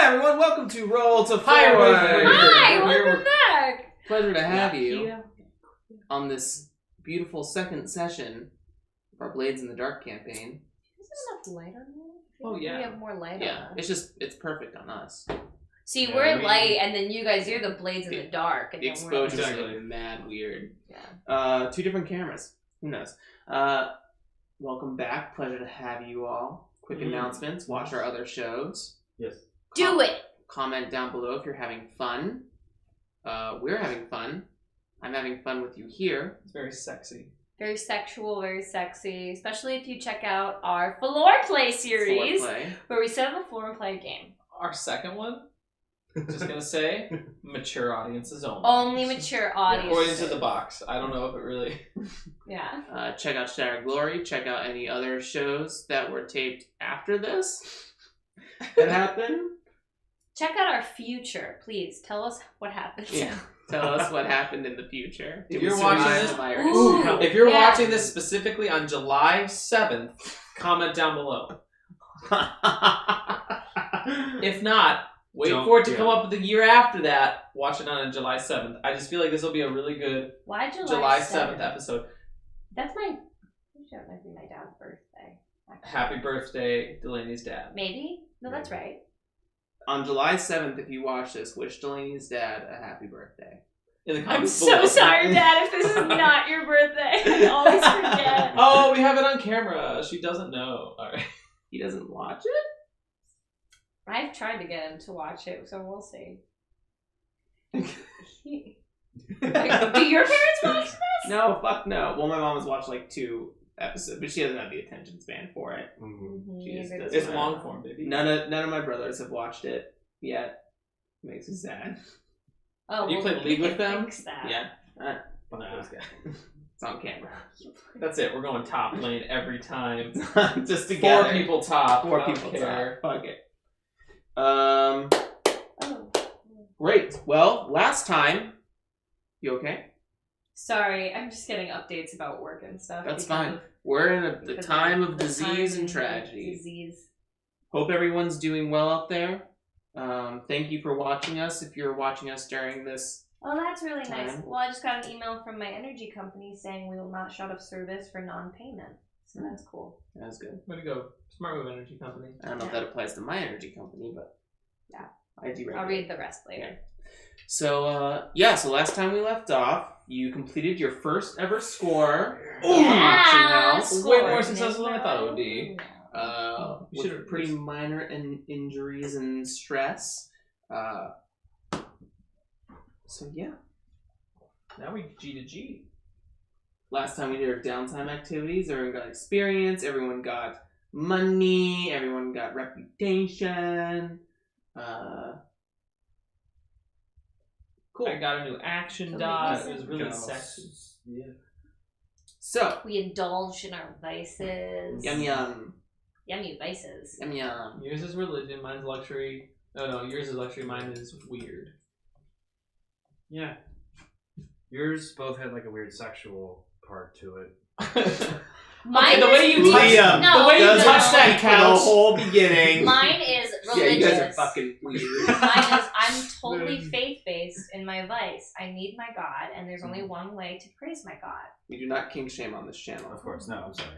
Hi everyone, welcome to Roll to Hi, Forward. Hi, welcome back. Pleasure to have you on this beautiful second session of our Blades in the Dark campaign. Is there enough light on you? Oh, yeah. We have more light Yeah, on us. it's perfect on us. See, Yeah, we're light, and then you guys, you're the blades in the dark. And The then exposure's Exactly. like mad weird. Yeah. 2 different cameras. Who knows? Welcome back. Pleasure to have you all. Quick announcements. Watch our other shows. Yes. Do it! Comment down below if you're having fun. We're having fun. I'm having fun with you here. It's very sexy. Very sexual, very sexy. Especially if you check out our Floor Play series, Foreplay. where we set up a floor and play a game. Our second one, just gonna say, mature audiences only. Only mature audience. According to the box. I don't know if it really... Yeah. Check out Shattered Glory. Check out any other shows that were taped after this that happened. Check out our future, please. Tell us what happened. Yeah. Tell us what happened in the future. If Did we you're watching survive this- the virus? Ooh. If you're Yeah. watching this specifically on July 7th, comment down below. If not, wait for it to come up the year after that. Watch it on July 7th. I just feel like this will be a really good Why July 7th episode. That's my... That might be my dad's birthday. Actually. Happy birthday, Delaney's dad. Maybe? No, that's right. On July 7th, if you watch this, wish Delaney's dad a happy birthday. In the I'm comments so below. sorry, Dad, if this is not your birthday. I always forget. Oh, we have it on camera. She doesn't know. All right. He doesn't watch it? I've tried to get him to watch it, so we'll see. Like, do your parents watch this? No, fuck no. Well, my mom has watched like 2 episodes, but she doesn't have the attention span for it. She just doesn't. It's long form, baby. None of my brothers have watched it yet. Makes me sad. Oh, You well, play we League can with them? fix that. Yeah, Fuck those guys. it's on camera. That's it. We're going top lane every time. Just together. 4 people top. 4 I don't people care. top. Fuck it. Oh. Great. Well, last time. You okay? Sorry, I'm just getting updates about work and stuff. That's because fine. of- We're in the because time of the disease time and of tragedy. Disease. Hope everyone's doing well out there. Thank you for watching us. If you're watching us during this, Oh, that's really nice. Time. Well, I just got an email from my energy company saying we will not shut off service for non-payment. So that's cool. that's good. Way to go. Smart move, energy company. I don't know if that applies to my energy company, but Yeah. I do. I'll read the rest later. So so last time we left off, you completed your first ever score. Yeah, Auction house. Way more successful than I thought it would be. With Should've- pretty minor injuries and stress. So yeah, Now we G to G. last time we did our downtime activities. Everyone got experience. Everyone got money. Everyone got reputation. Cool. I got a new action So dot. we It was really Ghosts. sexy. Yeah. So We indulged in our vices. yum yum Yummy vices. yum yum. Yours is religion. Mine's luxury. No, yours is luxury. Mine is weird. Yeah. Yours both had like a weird sexual part to it. Mine the way is you touch- Liam, no, the way you no, touch no. that for the couch. whole beginning. Mine is Yeah, religious. you guys are fucking weird. Mine is I'm totally faith-based in my vice. I need my God, and there's Mm-hmm. only one way to praise my God. We do not kink shame on this channel. Of course, no, I'm sorry.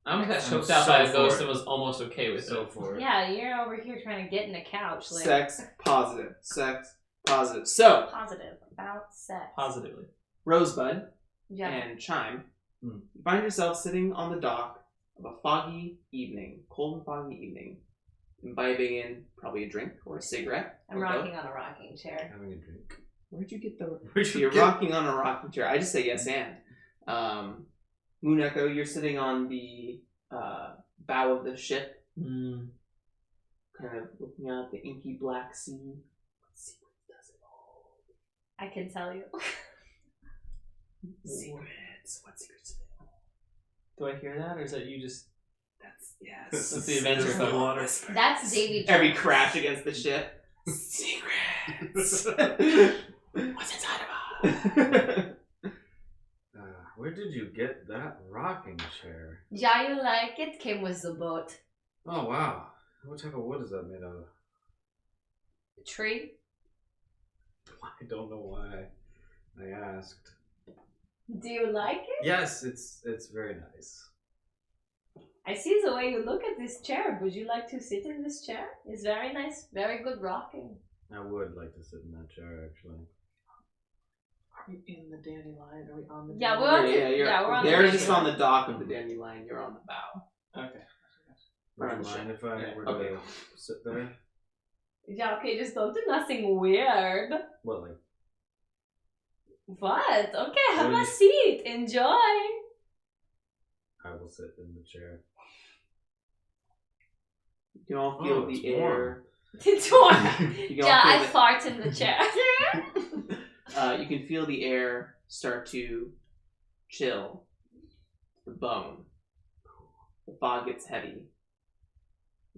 I almost got I'm choked out so by a for ghost it. and was almost okay with So it. for it. Yeah, you're over here trying to get in the couch. Like, Sex positive. Sex positive. So, positive about sex. Positively. Rosebud Yeah. and Chime, Hmm. you find yourself sitting on the dock of a foggy evening, cold and foggy evening, imbibing in probably a drink or a cigarette. I'm or rocking both. on a rocking chair. Having a drink. Where'd you get the? Where'd you You're get- rocking on a rocking chair. I just say yes and. Moon Echo, you're sitting on the bow of the ship, kind of looking out at the inky black sea. What secret does it hold? I can tell you. Secrets. What secrets do they hold? Do I hear that, or is that you just? That's yes. That's the adventure Just code. the water. That's Davy Jones. Every crash against the ship. Secrets. What's inside of us? Where did you get that rocking chair? Yeah, you like it? Came with the boat. Oh wow. What type of wood is that made of? tree? I don't know why I asked. Do you like it? Yes, it's very nice. I see the way you look at this chair. Would you like to sit in this chair? It's very nice, very good rocking. I would like to sit in that chair, actually. Are we in the dandelion? Are we on the Yeah, dandelion? we're on They're the just dandelion. on the dock of the dandelion. You're on the bow. Okay. Would on you the mind if I Yeah, were okay. to sit there? Yeah, okay, just don't do nothing weird. What, like? What? Okay, have a Really? seat. Enjoy. I will sit in the chair. You can all feel it's the air. It's warm. You can Yeah, all I feel fart in the chair. you can feel the air start to chill. The bone. The fog gets heavy.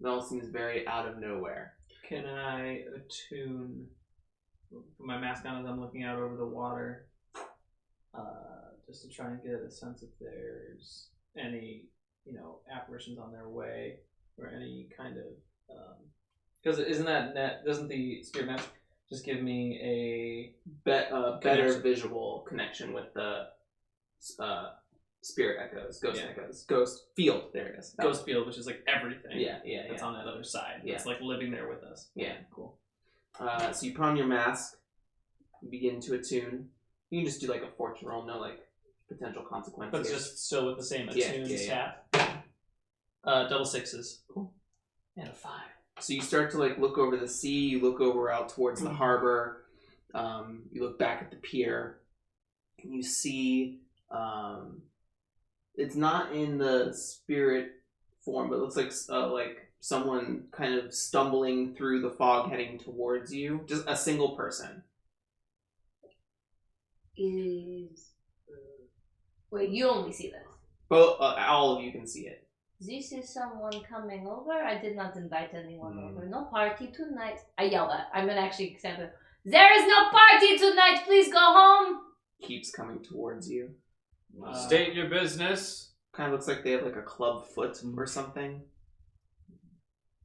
It all seems very out of nowhere. Can I attune put my mask on as I'm looking out over the water, just to try and get a sense if there's any, apparitions on their way or any kind of, because doesn't the spirit match just give me a Better Connection. visual connection with the spirit echoes, ghost Yeah. echoes, ghost field. There it is. ghost field, which is like everything Yeah. that's on that other side. Yeah. It's like living there with us. Yeah. Cool. So you put on your mask. You begin to attune. You can just do like a fortune roll, no like potential consequences. But it's just still with the same Yeah, attune yeah. stat. Double sixes. Cool. And a 5. So you start to like look over the sea. You look over out towards the harbor. You look back at the pier. And you see, it's not in the spirit form, but it looks like someone kind of stumbling through the fog heading towards you. Just a single person. Wait, you only see this. Both, all of you can see it. This is someone coming over. I did not invite anyone over. No party tonight. I yell that. I'm gonna actually stand up. There is no party tonight. Please go home. Keeps coming towards you. State your business. Kind of looks like they have like a club foot or something.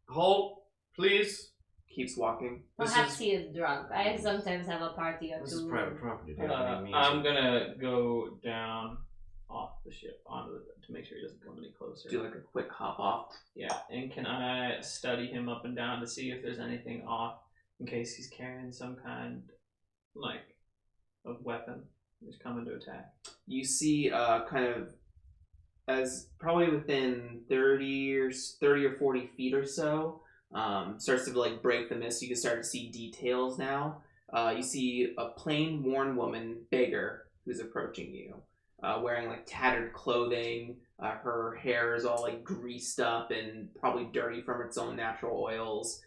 Halt, please. Keeps walking. Perhaps he is drunk. I sometimes have a party or This two. is private property. Do you have any means I'm of- gonna go down off the ship to make sure he doesn't come any closer. Do like a quick hop off. Yeah, and can I study him up and down to see if there's anything off in case he's carrying some kind of weapon that's coming to attack? You see kind of as probably within 30 or 40 feet or so, starts to like break the mist. You can start to see details now. You see a plain worn woman, beggar, who's approaching you, wearing like tattered clothing. Her hair is all like greased up and probably dirty from its own natural oils,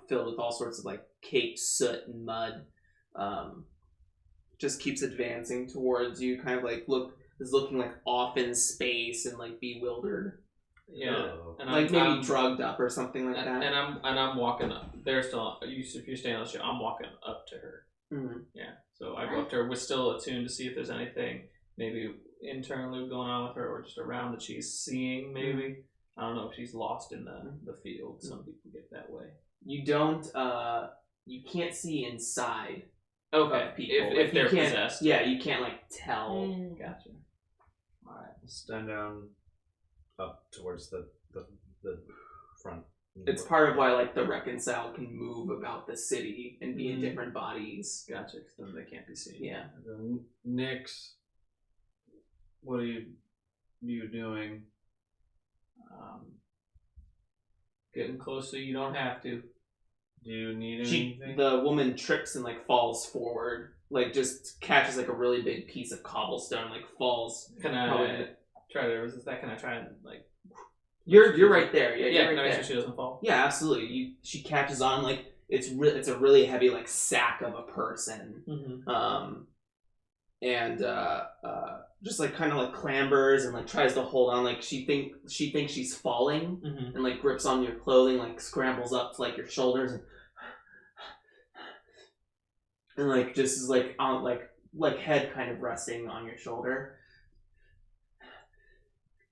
filled with all sorts of like caked soot and mud. Just keeps advancing towards you, kind of like looking like off in space and like bewildered. Yeah, and like maybe I'm drugged up or something like that. And I'm walking up. They're still. If you're staying on the ship, I'm walking up to her. Mm-hmm. Yeah, so I go up to her. We're still attuned to see if there's anything maybe internally going on with her, or just around that she's seeing. Maybe I don't know if she's lost in the field. Some people get that way. You don't. You can't see inside. Okay, Of people. if they're you can't, possessed. Yeah, you can't like tell. Gotcha. All right. Stand down up towards the front. It's part of why like the reconciled can move about the city and be in different bodies. Gotcha. 'Cause then they can't be seen. Yeah. Nix, what are you doing? Getting close so you don't have to. Do you need anything? The woman trips and like falls forward, like just catches like a really big piece of cobblestone, like falls. Can I probably- try to resist that? Can I try and like? You're right there. Yeah, Yeah. you're Can I right make there. sure she doesn't fall? Yeah, absolutely. She catches on like it's a really heavy like sack of a person. Mm-hmm. And just like kind of like clambers and like tries to hold on, like she thinks she's falling, Mm-hmm. and like grips on your clothing, like scrambles up to like your shoulders and like just is like on like head kind of resting on your shoulder.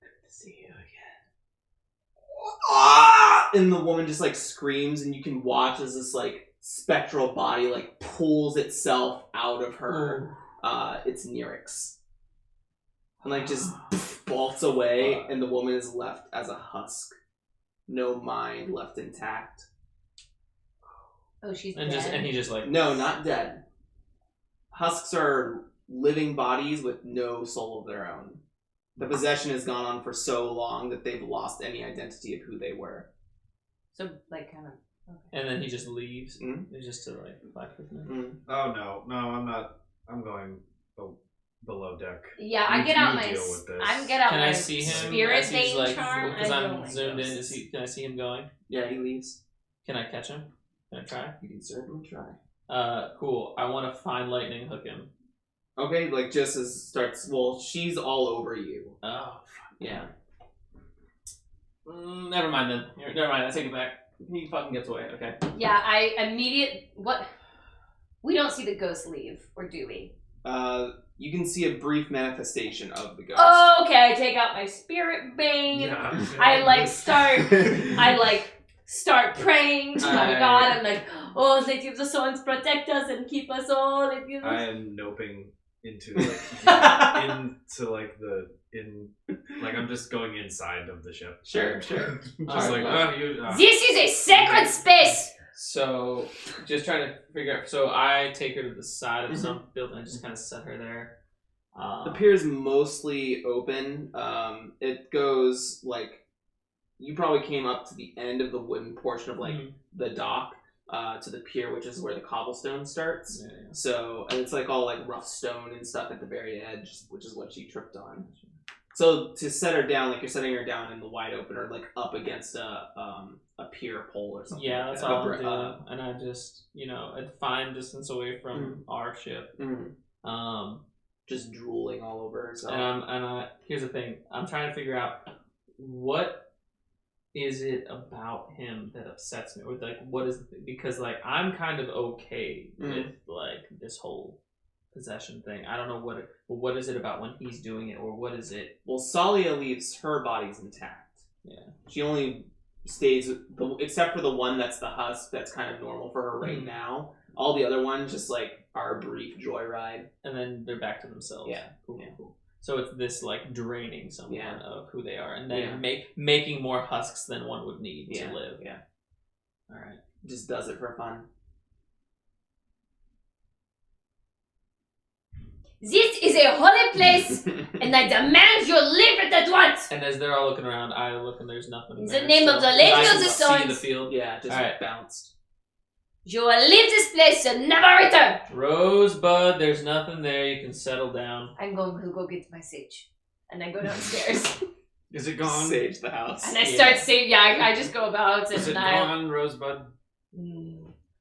Good to see you again. Ah! And the woman just like screams, and you can watch as this like spectral body like pulls itself out of her. It's Nyrix. And like just bolts away, and the woman is left as a husk. No mind left intact. Oh, she's And dead. he just like No, not dead. Husks are living bodies with no soul of their own. The possession has gone on for so long that they've lost any identity of who they were. So, like, kind of. Okay. and then he just leaves. Mm-hmm. Just to like fuck with me. Oh no, I'm not. I'm going below deck. Yeah, I You- get out you my. deal with this. I get out Can my I see him spirit as he's bane like charm. because I I'm don't like zoomed in? ghosts. Can I see him going? Yeah, he leaves. Can I catch him? Can I try? You can certainly try. Cool. I want to find lightning hook him. Okay, like just as starts. Well, she's all over you. Oh, Yeah. never mind then. Never mind. I take it back. He fucking gets away. Okay. Yeah, what? We don't see the ghost leave, or do we? You can see a brief manifestation of the ghost. Oh, okay, I take out my spirit bane. I start praying to my god. I'm like, oh, let you the swans protect us and keep us all. Let you. I am noping into like I'm just going inside of the ship. Sure. Just Alright, like This is a sacred space. So, just trying to figure out. So, I take her to the side of Mhm. some building and just kind of set her there. The pier is mostly open. It goes like you probably came up to the end of the wooden portion of like the dock to the pier, which is where the cobblestone starts. Yeah. So, and it's like all like rough stone and stuff at the very edge, which is what she tripped on. So to set her down, like you're setting her down in the wide open or like up against a pier pole or something. Yeah, like that's that. all I'm doing. And I just, a fine distance away from our ship. Just drooling all over herself. And here's the thing. I'm trying to figure out what is it about him that upsets me, or like what is the thing? Because like I'm kind of okay with like this whole possession thing. I don't know what is it about when he's doing it, or what is it? Well, Salia leaves her body's intact. Yeah. She only stays except for the one that's the husk that's kind of normal for her right now. All the other ones just like are a brief joyride, and then they're back to themselves. Yeah. Cool. So it's this like draining someone of who they are, and then Yeah. making more husks than one would need Yeah. to live. Yeah. All right. Just does it for fun. This is a holy place, and I demand you leave it at once. And as they're all looking around, I look and there's nothing. In there, the name of the so Lady I of can the see Swans. the field. Yeah, just All right. bounced. You will leave this place and never return. Rosebud, there's nothing there. You can settle down. I'm going to go get my sage, and I go downstairs, is it gone? Sage the house. and I start saying, I just go about Is it and I. gone, Rosebud?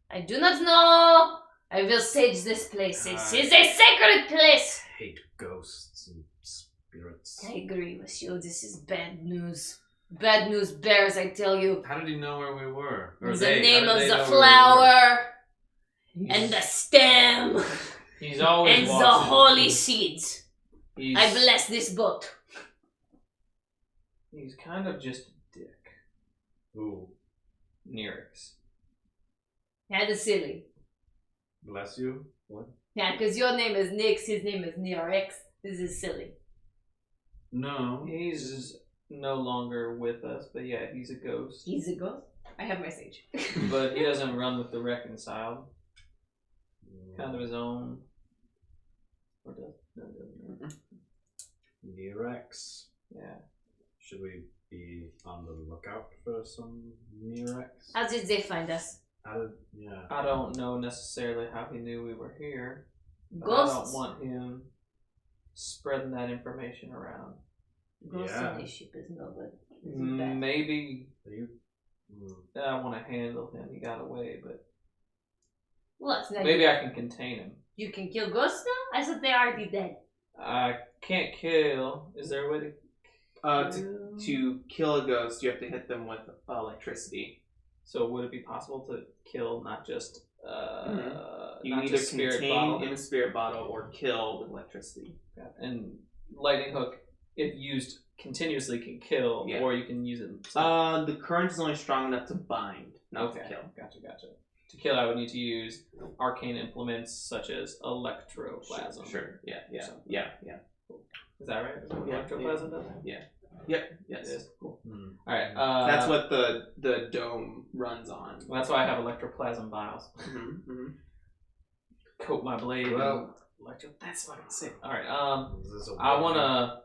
I do not know. I will sage this place. This is a sacred place. I hate ghosts and spirits. I agree with you. This is bad news. Bad news bears, I tell you. How did he know where we were? Or The they- name how of did they the know where we were? flower and the stem He's always and the watching. holy seeds. He's, I bless this boat. He's kind of just a dick. Ooh, Nyrix. That is silly. bless you. What? Yeah, because your name is Nix, his name is Neorex. This is silly. No. He's no longer with us, but yeah, he's a ghost. He's a ghost. I have my sage. But he doesn't run with the reconciled. Kind of his own. Or does? No, he doesn't. Nerex. Yeah. Should we be on the lookout for some Nerex? How did they find us? Yeah. I don't know necessarily how he knew we were here. But I Ghosts? don't want him spreading that information around. Ghosts Yeah. on this ship is no good. This is bad. Maybe Are you? I want to handle him. He got away, but Well, it's not maybe I can contain him. you can kill ghosts now? I thought they are already dead. I can't kill. Is there a way to? To kill a ghost, you have to hit them with electricity. So would it be possible to kill not just You not either just spirit contain bottle in a spirit bottle or kill with electricity. and lightning hook, if used continuously, can kill, Yeah. or you can use it. The current is only strong enough to bind, not to kill. Gotcha. To kill, I would need to use arcane implements such as electroplasm. Sure. Yeah. Something. Yeah. Is that right? Is that what Yeah, electroplasm does? Yes. It is. Cool. All right. That's what the dome runs on. Well, that's why I have electroplasm vials. Coat my blade. Well, that's fucking sick. All right. I want to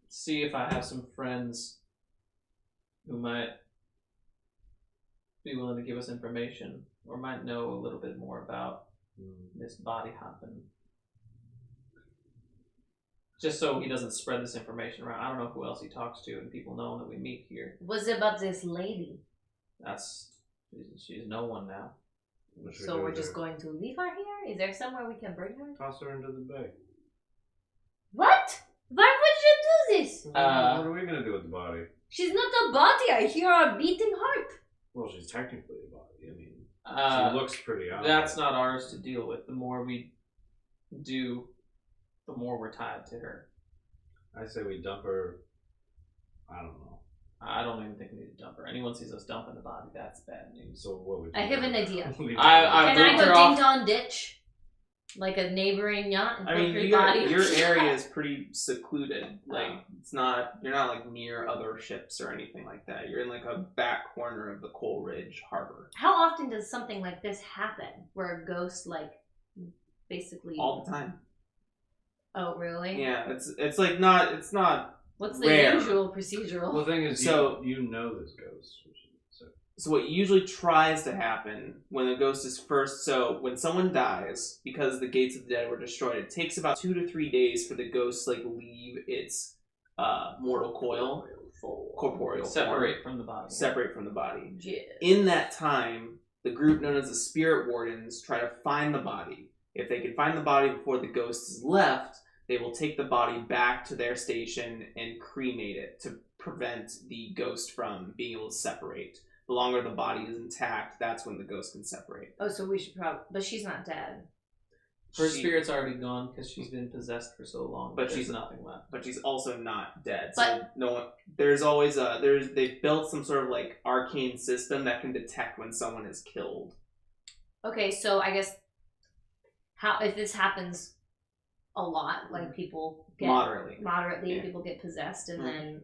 see if I have some friends who might be willing to give us information or might know a little bit more about this body hopping. Just so he doesn't spread this information around. I don't know who else he talks to and people know that we meet here. What's about this lady? She's no one now. So we're just going to leave her here? Is there somewhere we can bring her? Toss her into the bay. What? Why would you do this? What are we gonna do with the body? She's not a body. I hear a beating heart. Well, she's technically a body. I mean, she looks pretty odd. That's not ours to deal with. The more we do, the more we're tied to her. I say we dump her. I don't know. I don't even think we need to dump her. Anyone sees us dumping the body, that's bad news. So what would you I have an idea. Can Can I I her go off- ding dong ditch? Like a neighboring yacht and I put mean, her body? your area is pretty secluded. Like you're not like near other ships or anything like that. You're in like a back corner of the Coal Ridge Harbor. How often does something like this happen? Where a ghost like basically All the time. Oh really? Yeah, it's like not. It's not. What's the rare. usual procedural? Well, the thing is, So- you know this ghost. So what usually tries to happen when a ghost is first, so when someone dies, because the gates of the dead were destroyed, it takes about 2 to 3 days for the ghost to like leave its mortal coil, corporeal Separate from the body. separate from the body. Yeah. In that time, the group known as the Spirit Wardens try to find the body. If they can find the body before the ghost is left, they will take the body back to their station and cremate it to prevent the ghost from being able to separate. The longer the body is intact, that's when the ghost can separate. Oh, so we should probably. But she's not dead. Her spirit's already gone because she's been possessed for so long. But There's she's nothing left. But she's also not dead. But- so no one. There's always they've built some sort of like arcane system that can detect when someone is killed. Okay, so I guess how if this happens a lot, like people get Moderately. Yeah. people get possessed and Mhm. then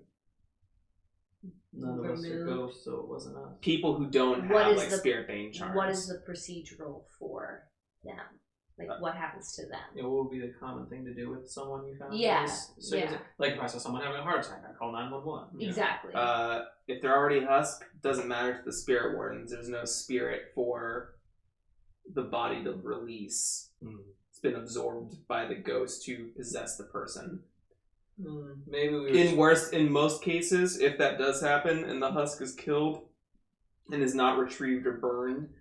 None of us are removed. ghosts, so it wasn't us. People who don't What have is like the- spirit bane charms. what is the procedural for them? Like what happens to them? Yeah, what would be the common thing to do with someone you found? Yeah, So yeah. Like if I saw someone having a heart attack, I call 911. you know? Exactly. If they're already husk, doesn't matter to the spirit wardens. There's no spirit for the body to release. It's been absorbed by the ghost to possess the person. Maybe we In most cases, if that does happen and the husk is killed and is not retrieved or burned,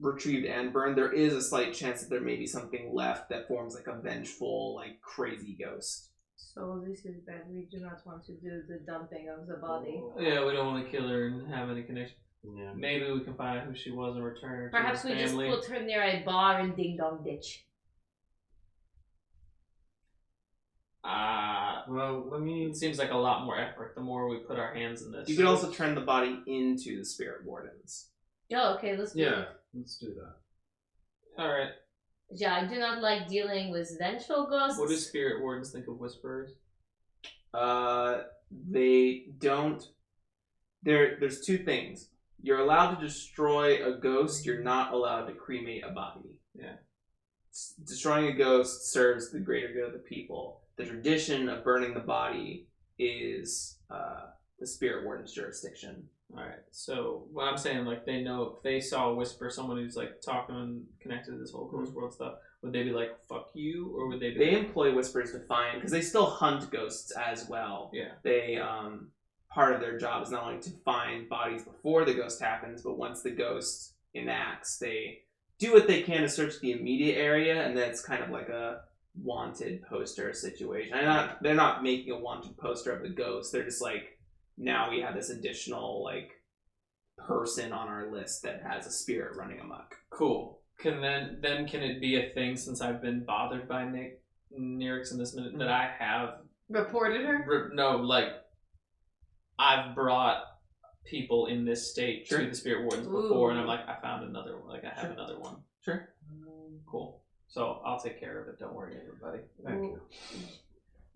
retrieved and burned, there is a slight chance that there may be something left that forms like a vengeful, like crazy ghost. So this is bad. We do not want to do the dumping of the body. Yeah, we don't want to kill her and have any connection. Yeah. Maybe we can find out who she was and return her Perhaps to we her just family. put her near a bar and ding dong ditch. Well, let me. It seems like a lot more effort the more we put our hands in this. You could also turn the body into the spirit wardens. Oh, okay, let's do Yeah, it. let's do that. Alright. Yeah, I do not like dealing with vengeful ghosts. What do spirit wardens think of whisperers? They don't. There's two things. You're allowed to destroy a ghost. You're not allowed to cremate a body. Yeah. Destroying a ghost serves the greater good of the people. The tradition of burning the body is the spirit warden's jurisdiction. Alright, so what I'm saying, like, they know if they saw a whisper, someone who's like talking and connected to this whole ghost world stuff, would they be like, fuck you? Or would they be They like, employ whispers to find, because they still hunt ghosts as well. yeah. They part of their job is not only to find bodies before the ghost happens, but once the ghost enacts, they do what they can to search the immediate area, and then it's kind of like a wanted poster situation. They're not making a wanted poster of the ghost. They're just like, now we have this additional like person on our list that has a spirit running amok. Cool. Can it be a thing, since I've been bothered by Nyrix in this minute, that I have Reported her? no, like, I've brought people in this state Sure. to the spirit wardens before, and I'm like, I found another one. Like, I have another one. Sure. Cool. So I'll take care of it. Don't worry, everybody. Thank you.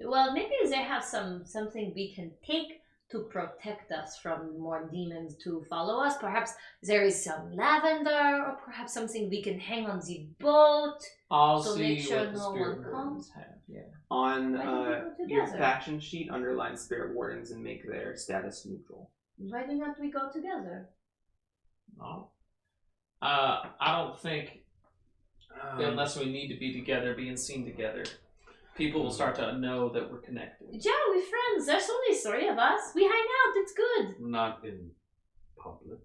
Well, maybe they have something we can take to protect us from more demons to follow us. Perhaps there is some lavender, or perhaps something we can hang on the boat. I'll So see make sure what the no spirit one wardens comes. have. Yeah. On Why don't we go your together? faction sheet, underline spirit wardens and make their status neutral. Why do not we go together? No. I don't think unless we need to be together, being seen together, people will start to know that we're connected. Yeah, we're friends. There's only 3 of us. We hang out. It's good. Not in public.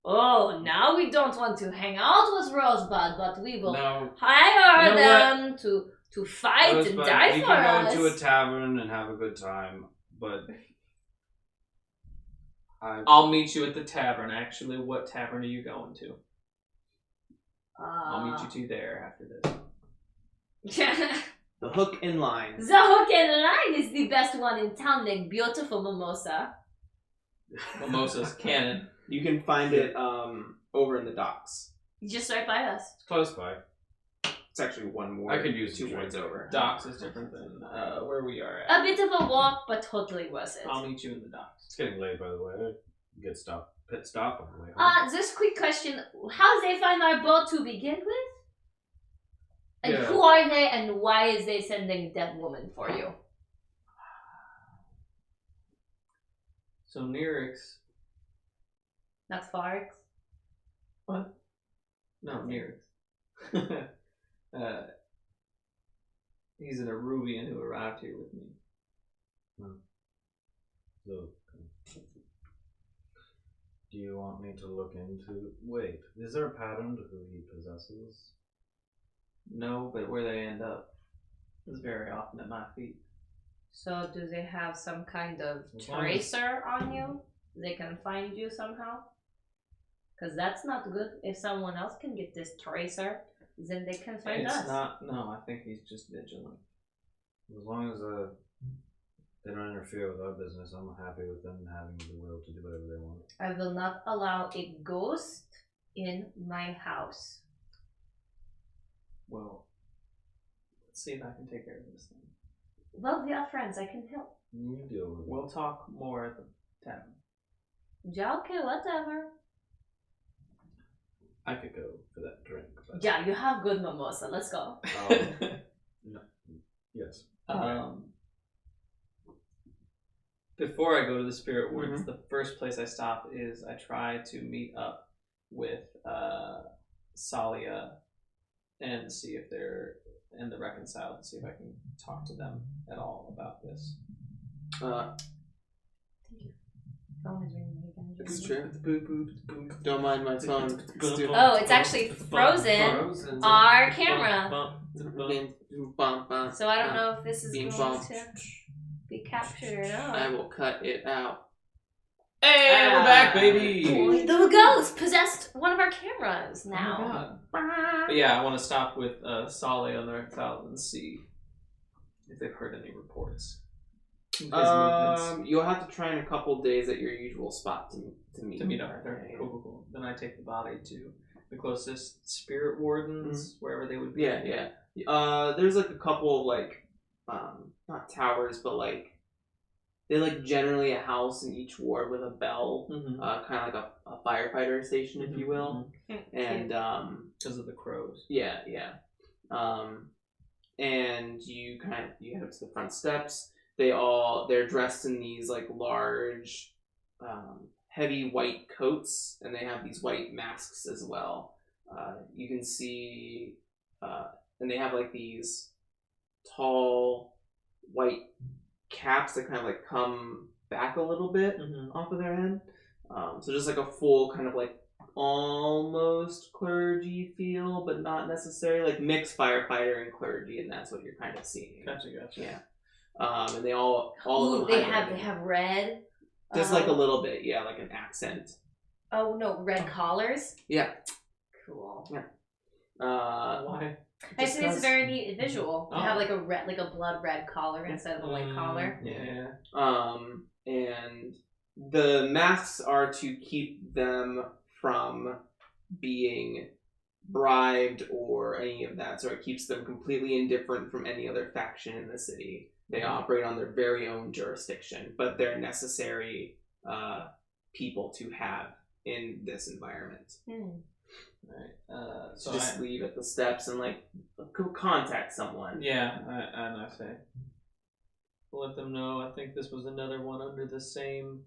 Oh, now we don't want to hang out with Rosebud, but we will No. hire You know them to fight and Rosebud, die we for can us. go to a tavern and have a good time, but I'll meet you at the tavern. Actually, what tavern are you going to? I'll meet you two there after this. The Hook in Line. The Hook and Line is the best one in town. Make beautiful mimosa. Mimosa's canon. You can find it over in the docks. Just right by us. it's close by. It's actually one ward. I could use 2 a drink. wards over. Docks is different than where we are at. A bit of a walk, but totally worth it. I'll meet you in the docks. It's getting late, by the way. Get pit stop on the way home. Just quick question. How they find our boat to begin with? And Yeah. who are they and why is they sending that woman for you? So Nyrix. Not Farx. What? No, Nyrix. He's an Arubian who arrived here with me. So, do you want me to look into... Wait, is there a pattern to who he possesses? No, but where they end up is very often at my feet. So do they have some kind of As long as- tracer on you? They can find you somehow? Because that's not good. If someone else can get this tracer, then they can find It's us. not. No, I think he's just vigilant. As long as they don't interfere with our business, I'm happy with them having the will to do whatever they want. I will not allow a ghost in my house. Well, let's see if I can take care of this thing. Well, we are friends. I can help. You deal with it. We'll talk more at the tavern. Yeah, okay, whatever. I could go for that drink. But... Yeah, you have good mimosa. Let's go. No. Yes. Before I go to the Spirit Wardens, the first place I stop is I try to meet up with Salia and see if they're in the reconciled, see if I can talk to them at all about this. Phone is ringing again. It's true. Don't mind my phone. Oh, it's actually frozen. Our camera. So I don't know if this is Being going bumped. to be captured or I not. will cut it out. Hey, we're back, baby! Boy, the ghost possessed one of our cameras Oh my now. God. But yeah, I want to stop with Salia on the reconciled and see if they've heard any reports. His movements. You'll have to try in a couple days at your usual spot to meet. To meet up there. Yeah. Cool. Then I take the body to the closest spirit wardens, wherever they would be. Yeah. There's like a couple of like, not towers, but like, they like generally a house in each ward with a bell, Mm-hmm. kind of like a firefighter station, if you will. And because of the crows. yeah. And you head up to the front steps. They're dressed in these like large, heavy white coats, and they have these white masks as well. You can see, and they have like these tall white caps that kind of like come back a little bit off of their head. So just like a full kind of like almost clergy feel, but not necessarily, like mixed firefighter and clergy, and that's what you're kind of seeing. Gotcha. Yeah. And they all Ooh, of them they highlighted. have red. Just like a little bit, yeah, like an accent. Oh no, red collars. Yeah. Cool. Why? I think it's a very neat visual to Oh. have like a red, like a blood red collar instead of a white collar. Yeah. And The masks are to keep them from being bribed or any of that, so it keeps them completely indifferent from any other faction in the city. They operate on their very own jurisdiction, but they're necessary people to have in this environment. Right. So just leave at the steps and like contact someone. Yeah, and I say, let them know. I think this was another one under the same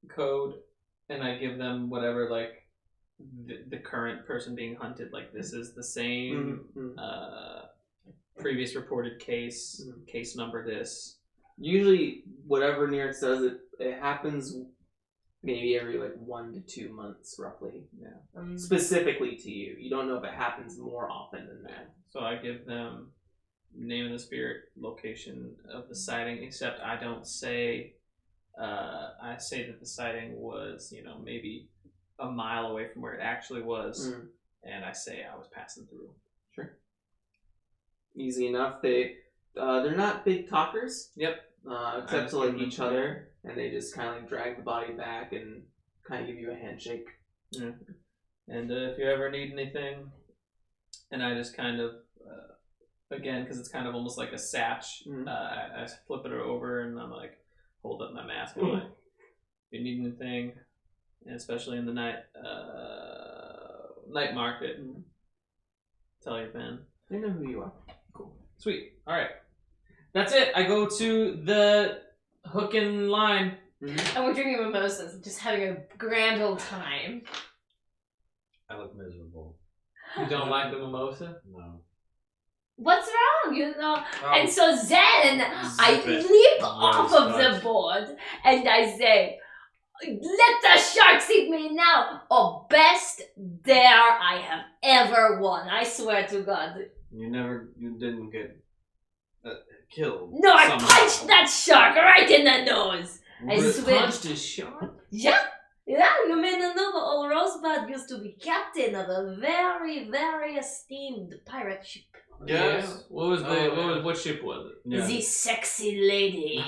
code, and I give them whatever like the current person being hunted. Like this is the same previous reported case, case number this. Usually, whatever Nerex does, it happens maybe every like 1 to 2 months, roughly. Yeah. Specifically to you. You don't know if it happens more often than that. So I give them name of the spirit, location of the sighting, except I don't say, I say that the sighting was, maybe a mile away from where it actually was, and I say I was passing through. Sure. Easy enough. They're not big talkers. Yep. Except to like each other, and they just kind of like drag the body back and kind of give you a handshake. Yeah. And if you ever need anything, and I just kind of, again, because it's kind of almost like a satch, I flip it over and I'm like, hold up my mask. I'm like, if you need anything, and especially in the night market, tell your man. They know who you are. Cool. Sweet. All right. That's it. I go to the hook and line. And we're drinking mimosas, just having a grand old time. I look miserable. You don't like the mimosa? No. What's wrong? Oh, And so then I leap off of the board and I say, let the sharks eat me now! Oh, best dare I have ever won. I swear to God. You didn't get killed. No, I somehow. punched that shark right in the nose. I You swear. punched a shark? Yeah, you may not know, but old Rosebud used to be captain of a very, very esteemed pirate ship. Yes. Yeah. What ship was it? Yeah. The sexy lady.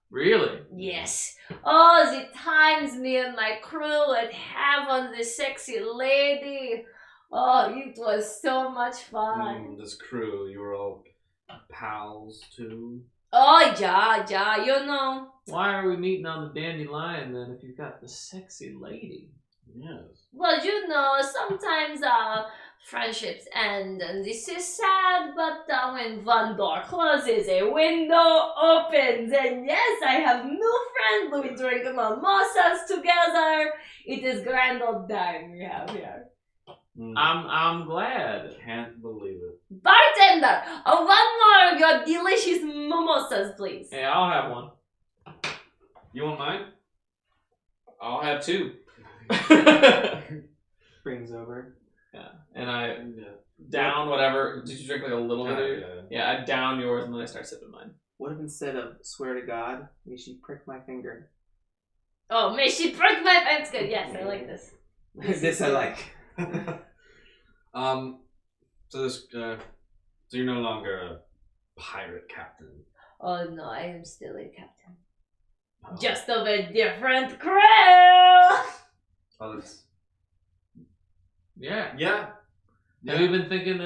Really? Yes. Oh, the times me and my crew would have on the sexy lady. Oh, it was so much fun. This crew, you were all pals too. Oh, yeah, you know. Why are we meeting on the dandelion then if you've got the sexy lady? Yes. Well, you know, sometimes friendships end, and this is sad, but when one door closes, a window opens, and yes, I have new friends. We drink mimosas together. It is grand old time we have here. I'm glad. Can't believe it. Bartender, one more of your delicious mimosas, please. Hey, I'll have one. You want mine? I'll have two. Brings over. Yeah, and I down whatever. Did you drink like a little bit? Yeah, I down yours and then I start sipping mine. What if instead of swear to God, may she prick my finger? Oh, may she prick my fence good. Yes, I like this. This I like. So you're no longer a pirate captain. Oh no, I am still a captain. Oh. Just of a different crew. Oh, that's Yeah. yeah. Have you been thinking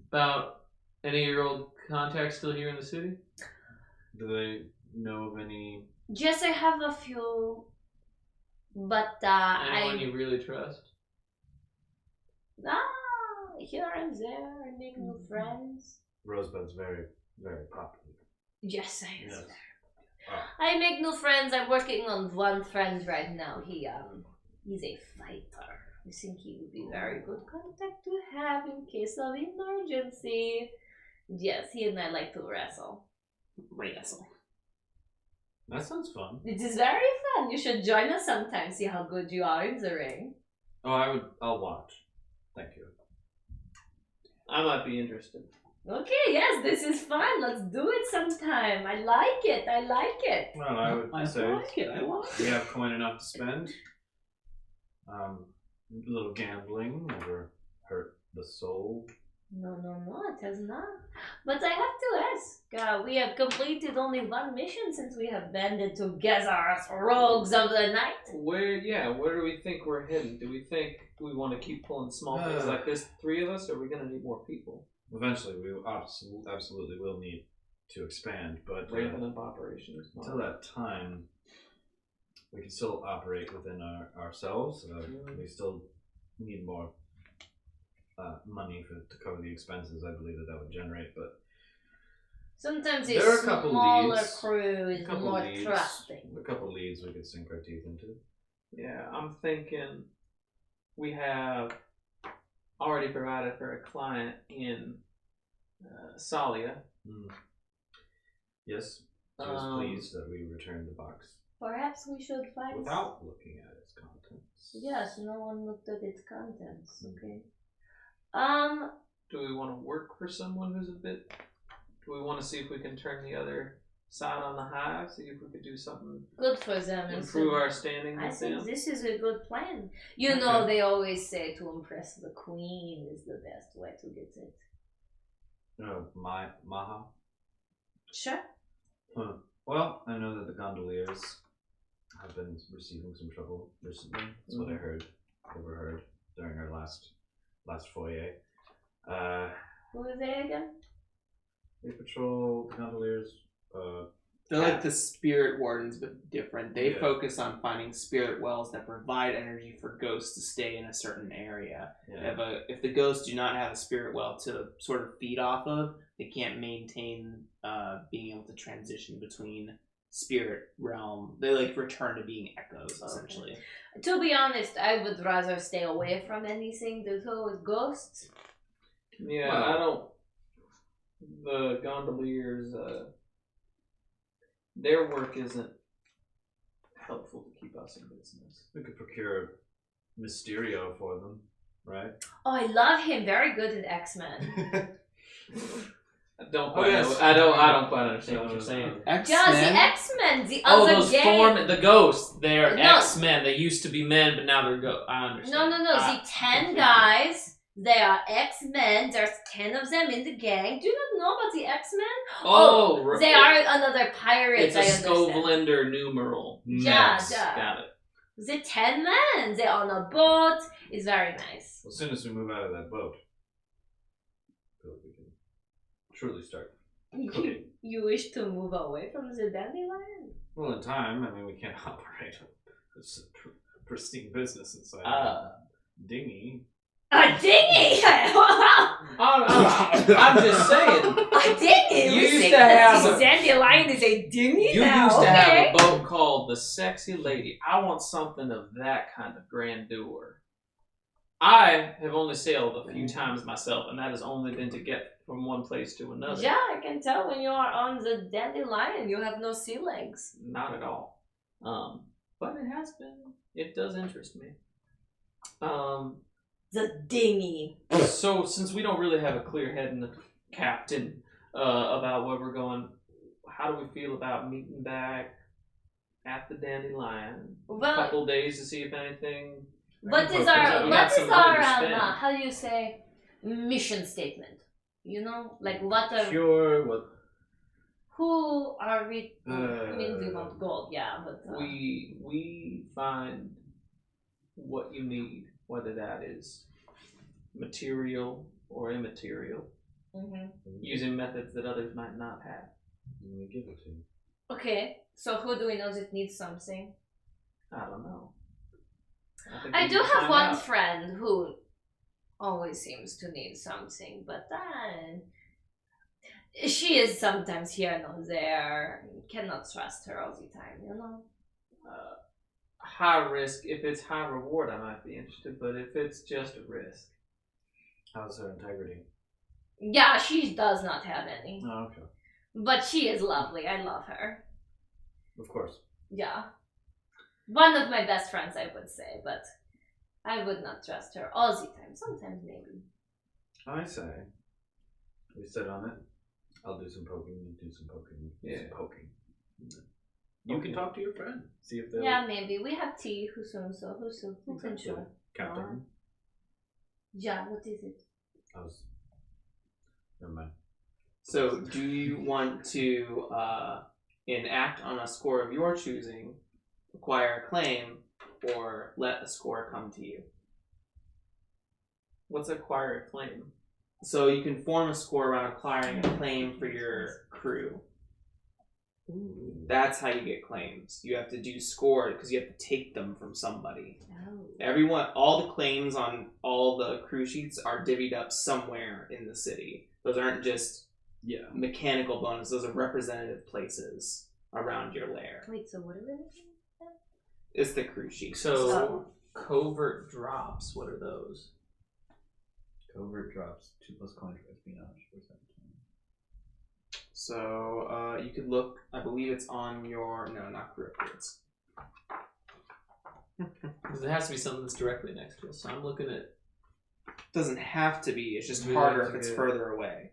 about any of your old contacts still here in the city? Do they know of any? Yes, I have a few, but Anyone you really trust? here and there, I make new friends. Rosebud's very, very popular. Yes, I am. Yes. I make new friends. I'm working on one friend right now. He's a fighter. I think he would be very good contact to have in case of emergency. Yes, he and I like to wrestle. Wrestle. That sounds fun. It is very fun. You should join us sometime. See how good you are in the ring. Oh, I'll watch. Thank you. I might be interested. Okay, yes, this is fun. Let's do it sometime. I like it. I like it. Well, I would say like it. I like we have coin enough to spend. A little gambling never hurt the soul. No, it has not. But I have to ask. We have completed only one mission since we have banded together as rogues of the night. Where do we think we're heading? Do we think we want to keep pulling small things like this, 3 of us, or are we going to need more people? Eventually, we absolutely will need to expand, but ramping up operations. Until that time, we can still operate within ourselves. We still need more money to cover the expenses. I believe that would generate, but sometimes a there are a couple smaller leads, crew is more trusting. A couple leads we could sink our teeth into. Yeah, I'm thinking we have already provided for a client in Salia. Yes, I was pleased that we returned the box. Perhaps we should find... Without looking at its contents. Yes, no one looked at its contents. Okay. Do we want to work for someone who's a bit... Do we want to see if we can turn the other side on the hive? See if we could do something... Good for them. Improve our standing with them? I think this is a good plan. You know, they always say to impress the queen is the best way to get it. Maha? Sure. Well, I know that the gondoliers have been receiving some trouble recently. That's what I overheard during our last foyer. Who are they again? They patrol the gondoliers. They're like the spirit wardens, but different. They focus on finding spirit wells that provide energy for ghosts to stay in a certain area. Yeah. If the ghosts do not have a spirit well to sort of feed off of, they can't maintain being able to transition between spirit realm. They like return to being echoes, essentially. Okay. To be honest, I would rather stay away from anything to do with ghosts. Yeah, I don't... The gondoliers... their work isn't helpful to keep us in business. We could procure Mysterio for them, right? Oh, I love him. Very good in X-Men. I don't quite understand what you're saying. X-Men? Yeah, the X-Men, the other gang. The ghosts. They're X-Men. They used to be men, but now they're ghosts. I understand. No. The 10 guys. They are X-Men. There's 10 of them in the gang. Do you not know about the X-Men? They are another pirate. It's a Skovlander numeral. Yeah. Got it. The 10 men. They're on a boat. It's very nice. As soon as we move out of that boat, we can truly start cooking. You wish to move away from the dandelion? Well, in time. I mean, we can't operate a pristine business inside a dinghy. A dinghy? I'm just saying. A dinghy? You used to have a dandelion is a dinghy. You used to have a boat called the Sexy Lady. I want something of that kind of grandeur. I have only sailed a few times myself, and that has only been to get from one place to another. Yeah, I can tell when you are on the dandelion, you have no sea legs. Not at all. But it has been. It does interest me. The dinghy. So, since we don't really have a clear head and the captain about where we're going, how do we feel about meeting back at the Dandelion? Well, a couple days to see if anything... What is our how do you say, mission statement? You know? Like what are... Sure, what... Who are we... I mean, we want gold, yeah, but... We find what you need. Whether that is material or immaterial, using methods that others might not have. We give it to you. Okay, so who do we know that needs something? I don't know. I do have one friend who always seems to need something, but she is sometimes here and there. Cannot trust her all the time, you know? High risk. If it's high reward, I might be interested, but if it's just a risk. How's her integrity? Yeah, she does not have any. Oh, okay. But she is lovely. I love her. Of course. Yeah. One of my best friends, I would say, but I would not trust her all the time. Sometimes, maybe. I say, we sit on it. I'll do some poking, you do some poking. Yeah. Some poking. You can talk to your friend. See if they'll... Yeah, maybe. We have tea. Who can show? Captain. Yeah, what is it? I was Never mind. So, do you want to enact on a score of your choosing, acquire a claim, or let a score come to you? What's acquire a claim? So you can form a score around acquiring a claim for your crew. Ooh. That's how you get claims. You have to do score because you have to take them from somebody. Oh. All the claims on all the crew sheets are divvied up somewhere in the city. Those aren't just mechanical bonuses. Those are representative places around your lair. Wait, so what are we looking at? It's the crew sheet. So covert drops. What are those? Covert drops 2+ coins for espionage for 17. So you could look. I believe it's on your not crew upgrades. Because it has to be something that's directly next to us. So I'm looking at. Doesn't have to be. It's just Really harder to if it's get- further away.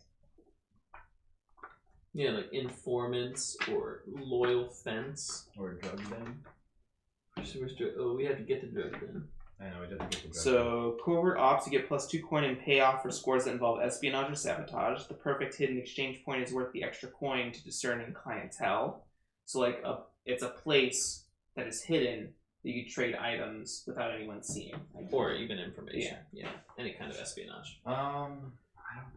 Yeah, like informants or loyal fence. Or drug den. Oh, we have to get the drug then. I know, we didn't get the drug So, covert ops, you get +2 coin in payoff for scores that involve espionage or sabotage. The perfect hidden exchange point is worth the extra coin to discerning clientele. So, like, it's a place that is hidden that you trade items without anyone seeing. Or even information. Yeah. Any kind of espionage. I don't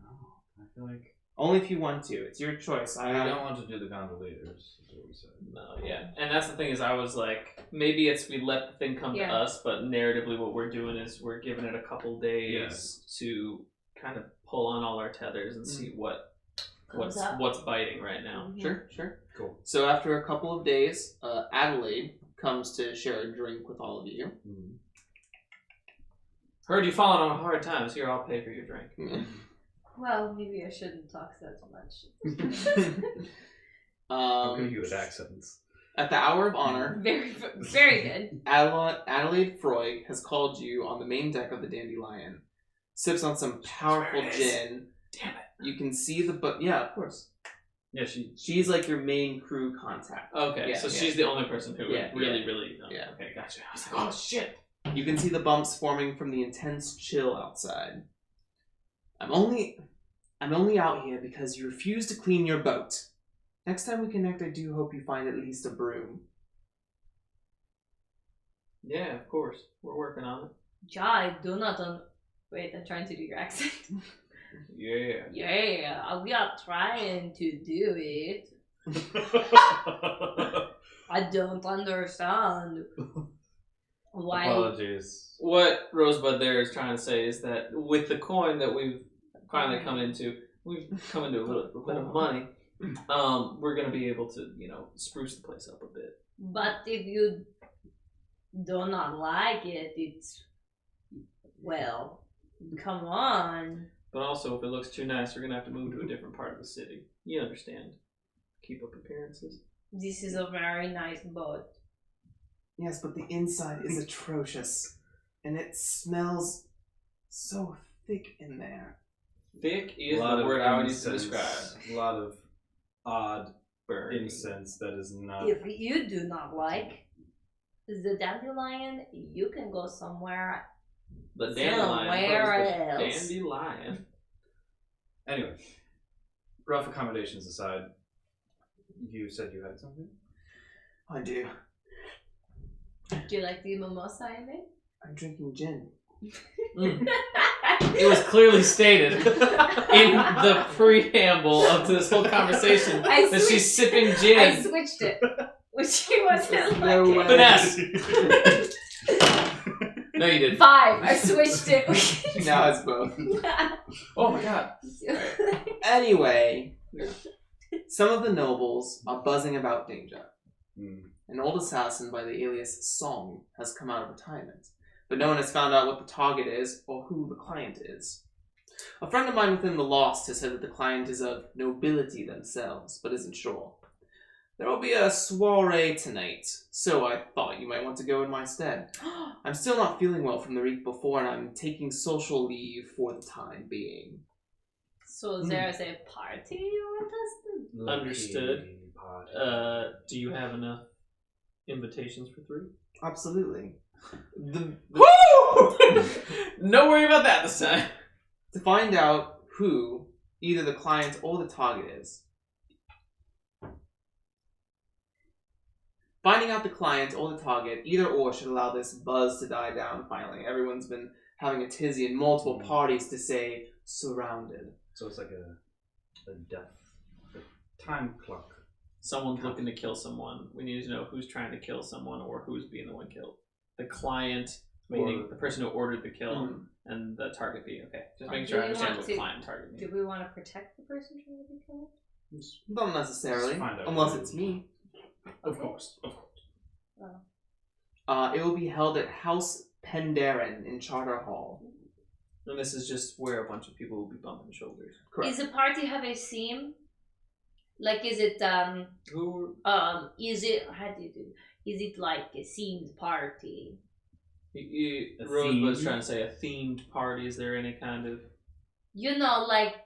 know. I feel like Only if you want to. It's your choice. we don't want to do the gondoliers, is what we said. No, yeah. And that's the thing is I was like, maybe it's we let the thing come to us, but narratively what we're doing is we're giving it a couple days to kind of pull on all our tethers and see what's biting right now. Sure. Cool. So, after a couple of days, Adelaide comes to share a drink with all of you. Mm-hmm. Heard you falling on hard times. Here, I'll pay for your drink. Well, maybe I shouldn't talk that much. Okay, you with accents. At the hour of honor, Very, very good. Adelaide Freud has called you on the main deck of the Dandelion. Sips on some powerful gin. Damn it. You can see yeah, of course. Yeah, She's like your main crew contact. Okay, Yeah, so yeah. she's the only person who Yeah, really. Yeah. Okay, gotcha. I was like, oh shit. You can see the bumps forming from the intense chill outside. I'm only out here because you refuse to clean your boat. Next time we connect, I do hope you find at least a broom. Yeah, of course. We're working on it. I do not Wait, I'm trying to do your accent. Yeah. Yeah, we are trying to do it. I don't understand. Why? Apologies. What Rosebud there is trying to say is that with the coin that we've finally come into a little bit of money. We're gonna be able to, spruce the place up a bit. But if you do not like it, it's come on. But also, if it looks too nice, we're gonna have to move to a different part of the city. You understand? Keep up appearances. This is a very nice boat. Yes, but the inside is atrocious. And it smells so thick in there. Thick is A lot the of word I would use to incense, describe. A lot of odd Burning. incense that is not. If you do not like the dandelion, you can go somewhere. The dandelion. Somewhere The else. dandelion. Anyway, rough accommodations aside, you said you had something? I do. Do you like the mimosa I made? I'm drinking gin. It was clearly stated in the preamble of this whole conversation that she's sipping gin. I switched it. Which he wasn't No like way. Finesse. No, you didn't. 5. I switched it. Now it's both. Oh my god. Anyway, some of the nobles are buzzing about danger. Mm. An old assassin by the alias Song has come out of retirement, but no one has found out what the target is or who the client is. A friend of mine within the Lost has said that the client is of nobility themselves, but isn't sure. There will be a soiree tonight, so I thought you might want to go in my stead. I'm still not feeling well from the week before, and I'm taking social leave for the time being. So there's a party you want us to? Understood. Party. Do you have enough invitations for 3? Absolutely. Woo! No worry about that this time. To find out who either the client or the target is. Finding out the client or the target, either or, should allow this buzz to die down finally. Everyone's been having a tizzy in multiple parties to say surrounded. So it's like a death, a time clock. Someone's looking to kill someone. We need to know who's trying to kill someone or who's being the one killed. The client, meaning the person who ordered the kill, and the target being okay. Just making sure I understand what client and target means. Do we want to protect the person trying to be killed? Not necessarily, Find out. unless it's me. Of course. It will be held at House Penderyn in Charter Hall. And this is just where a bunch of people will be bumping shoulders. Correct. Is the party have a theme? Like, is it Who? is it how do you do? Is it like a themed party? Rosebud's trying to say a themed party. Is there any kind of? You know, like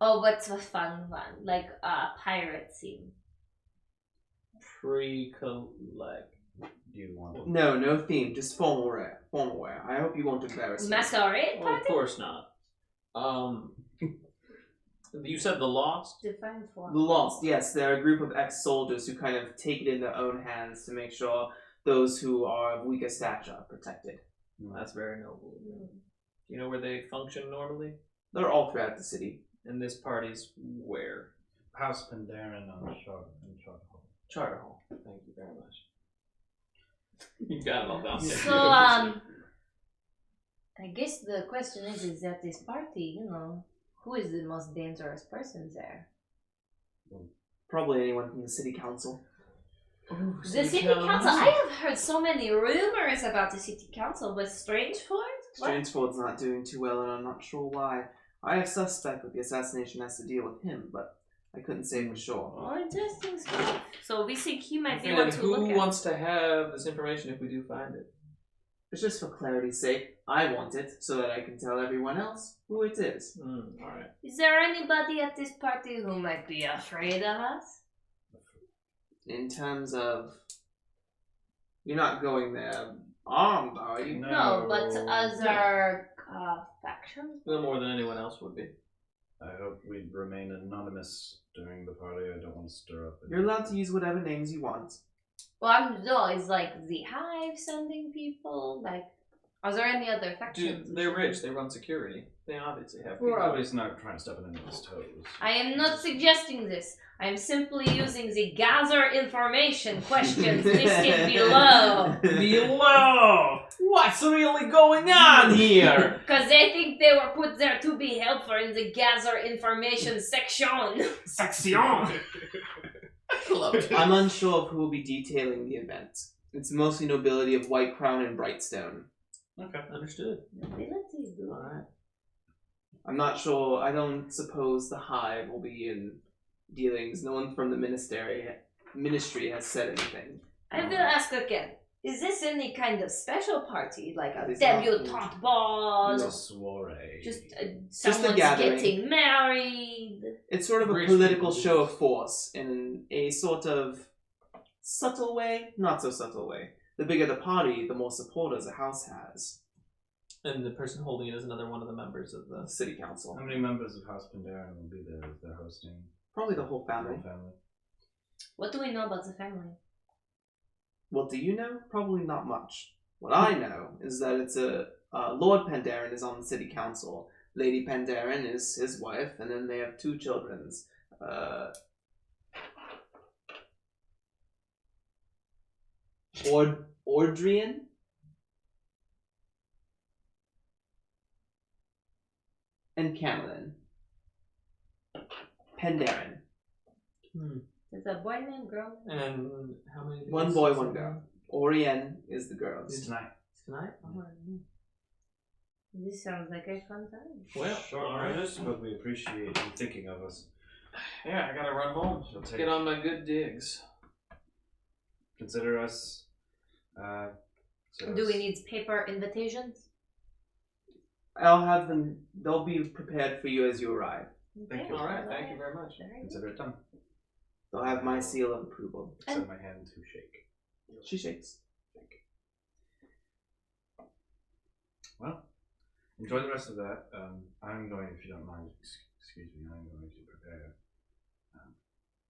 oh, what's a fun one? Like pirate theme. Like. Do you want to? No theme, just formal wear. Formal wear. I hope you won't embarrass me. Masquerade Well, party? of course not. You said the Lost? Define form. The Lost, yes, they're a group of ex-soldiers who kind of take it in their own hands to make sure those who are of weaker stature are protected. That's very noble. Do you know where they function normally? They're all throughout the city. And this party's where? House Penderyn on Charter Hall. Charter Hall. Thank you very much. You got it all down. So I guess the question is at this party, you know, who is the most dangerous person there? Probably anyone from the city council. The city council. I have heard so many rumors about the city council with Strangeford. Strangeford's not doing too well, and I'm not sure why. I have suspect that the assassination has to deal with him, but I couldn't say for sure. Oh, interesting stuff. So we think he might be And one to look who at. wants to have this information if we do find it? It's just for clarity's sake. I want it so that I can tell everyone else who it is. Alright. Is there anybody at this party who might be afraid of us? In terms of... You're not going there armed, are you? No, but other factions? No more than anyone else would be. I hope we remain anonymous during the party. I don't want to stir up. You're allowed to use whatever names you want. Well, no, it's like the Hive sending people. Like, are there any other factions? Dude, they're rich. They run security. They obviously have We're people. obviously not trying to step on anyone's toes. I am not suggesting this. I am simply using the gather information questions listed below. Below! What's really going on here? Because they think they were put there to be helpful in the gather information section. Section! I'm unsure of who will be detailing the event. It's mostly nobility of White Crown and Brightstone. Okay, understood. Alright. I'm not sure. I don't suppose the Hive will be in dealings. No one from the ministry has said anything. I will ask again. Is this any kind of special party, like a It is debutante not. ball? It's a soiree. Just a someone's gathering. getting married. It's sort of a Rich political people do show this. of force in a sort of subtle way, not so subtle way. The bigger the party, the more supporters a house has. And the person holding it is another one of the members of the... City council. How many members of House Penderyn will be there as they're hosting? Probably the whole The family. whole family. What do we know about the family? What do you know? Probably not much. What I know is that it's Lord Penderyn is on the city council. Lady Penderyn is his wife, and then they have two children. Ordrian? And Camelin. Penderyn. Is a boy named girl? And how many... One boy, one girl. Orien is the girl. It's tonight. Tonight? This sounds like a fun time. Well, Short alright. notice, but we appreciate you thinking of us. Yeah, I gotta run home. She'll Let's take- get on my good digs. Consider us. Do we need paper invitations? I'll have them. They'll be prepared for you as you arrive. Thank you. Alright, thank you very much. Consider it done. They'll have my seal of approval. Extend my hand to shake. She shakes. Well, enjoy the rest of that. I'm going, if you don't mind, excuse me, I'm going to prepare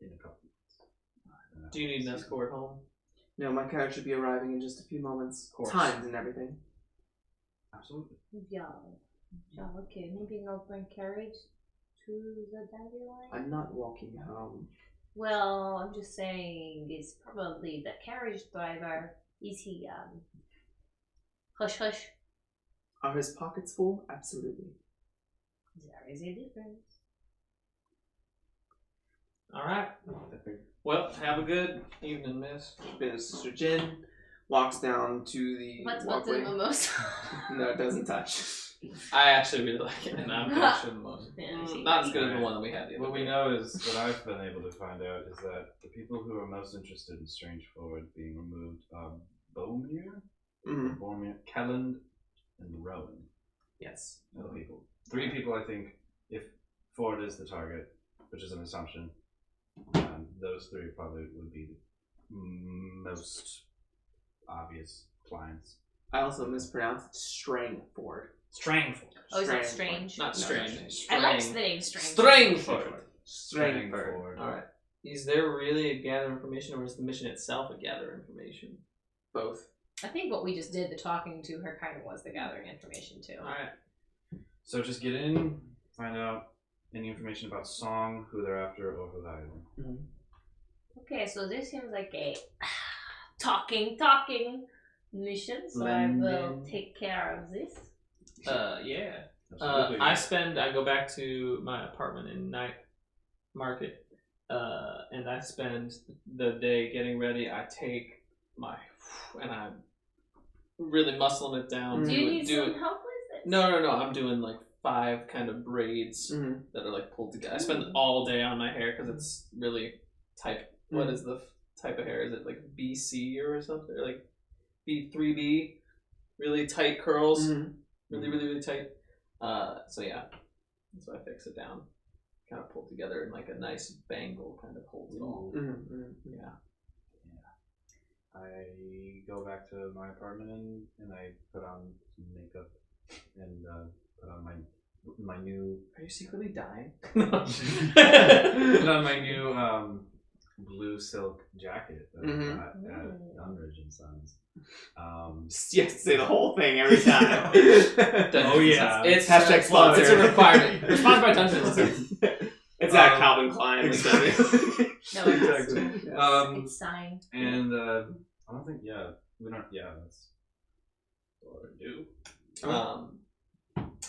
in a couple minutes. Do you need an escort home? No, my carriage should be arriving in just a few moments. Of course. Times and everything. Absolutely. Yeah. Okay, maybe not bring carriage to the dandelion. I'm not walking home. Well, I'm just saying it's probably the carriage driver. Is he hush hush? Are his pockets full? Absolutely. There is a difference. All right. Well, have a good evening, miss. Mr. Jin walks down to the What's the walkway. mimosa? No, it doesn't touch. I actually really like it, and I'm pretty sure the most. Yeah, she- Not as good as the one that we had the other What we day. know is, what I've been able to find out is that the people who are most interested in Strange Forward being removed are Bomir, Mm-hmm. Kelland, and Rowan. Yes. No people. 3 people, I think, if Ford is the target, which is an assumption, those 3 probably would be the most obvious clients. I also mispronounced Strangford. Strangford. Oh, is that strange? Not strange. I like the name strange. Strangford. Strangford. Alright. Is there really a gather information, or is the mission itself a gather information? Both. I think what we just did, the talking to her, kind of was the gathering information too. Alright. So just get in, find out any information about Song, who they're after, or Horizon. Mm-hmm. Okay, so this seems like a talking mission. So I will Blending. take care of this. Yeah. Absolutely. I go back to my apartment in Night Market, and I spend the day getting ready. I take and I'm really muscling it down. Do you need some help with this? No. I'm doing like 5 kind of braids Mm-hmm. that are like pulled together. I spend all day on my hair because it's really type. What is the type of hair? Is it like BC or something? Or like B3B? Really tight curls. Mm-hmm. Really tight. So yeah, that's why I fix it down. Kind of pulled together in like a nice bangle, kind of holds it all. Mm-hmm. Yeah. I go back to my apartment and I put on some makeup and put on my new Are you secretly dying? put on my new blue silk jacket that Mhm. I got at Dunbridge and Sons. You have to say the whole thing every time. Oh, yeah. It's Hashtag sponsor. It's a requirement. We're sponsored by Dungeons. It's at Calvin Klein. Exactly. No, it's, Exactly. it's signed. And I don't think that's what I do.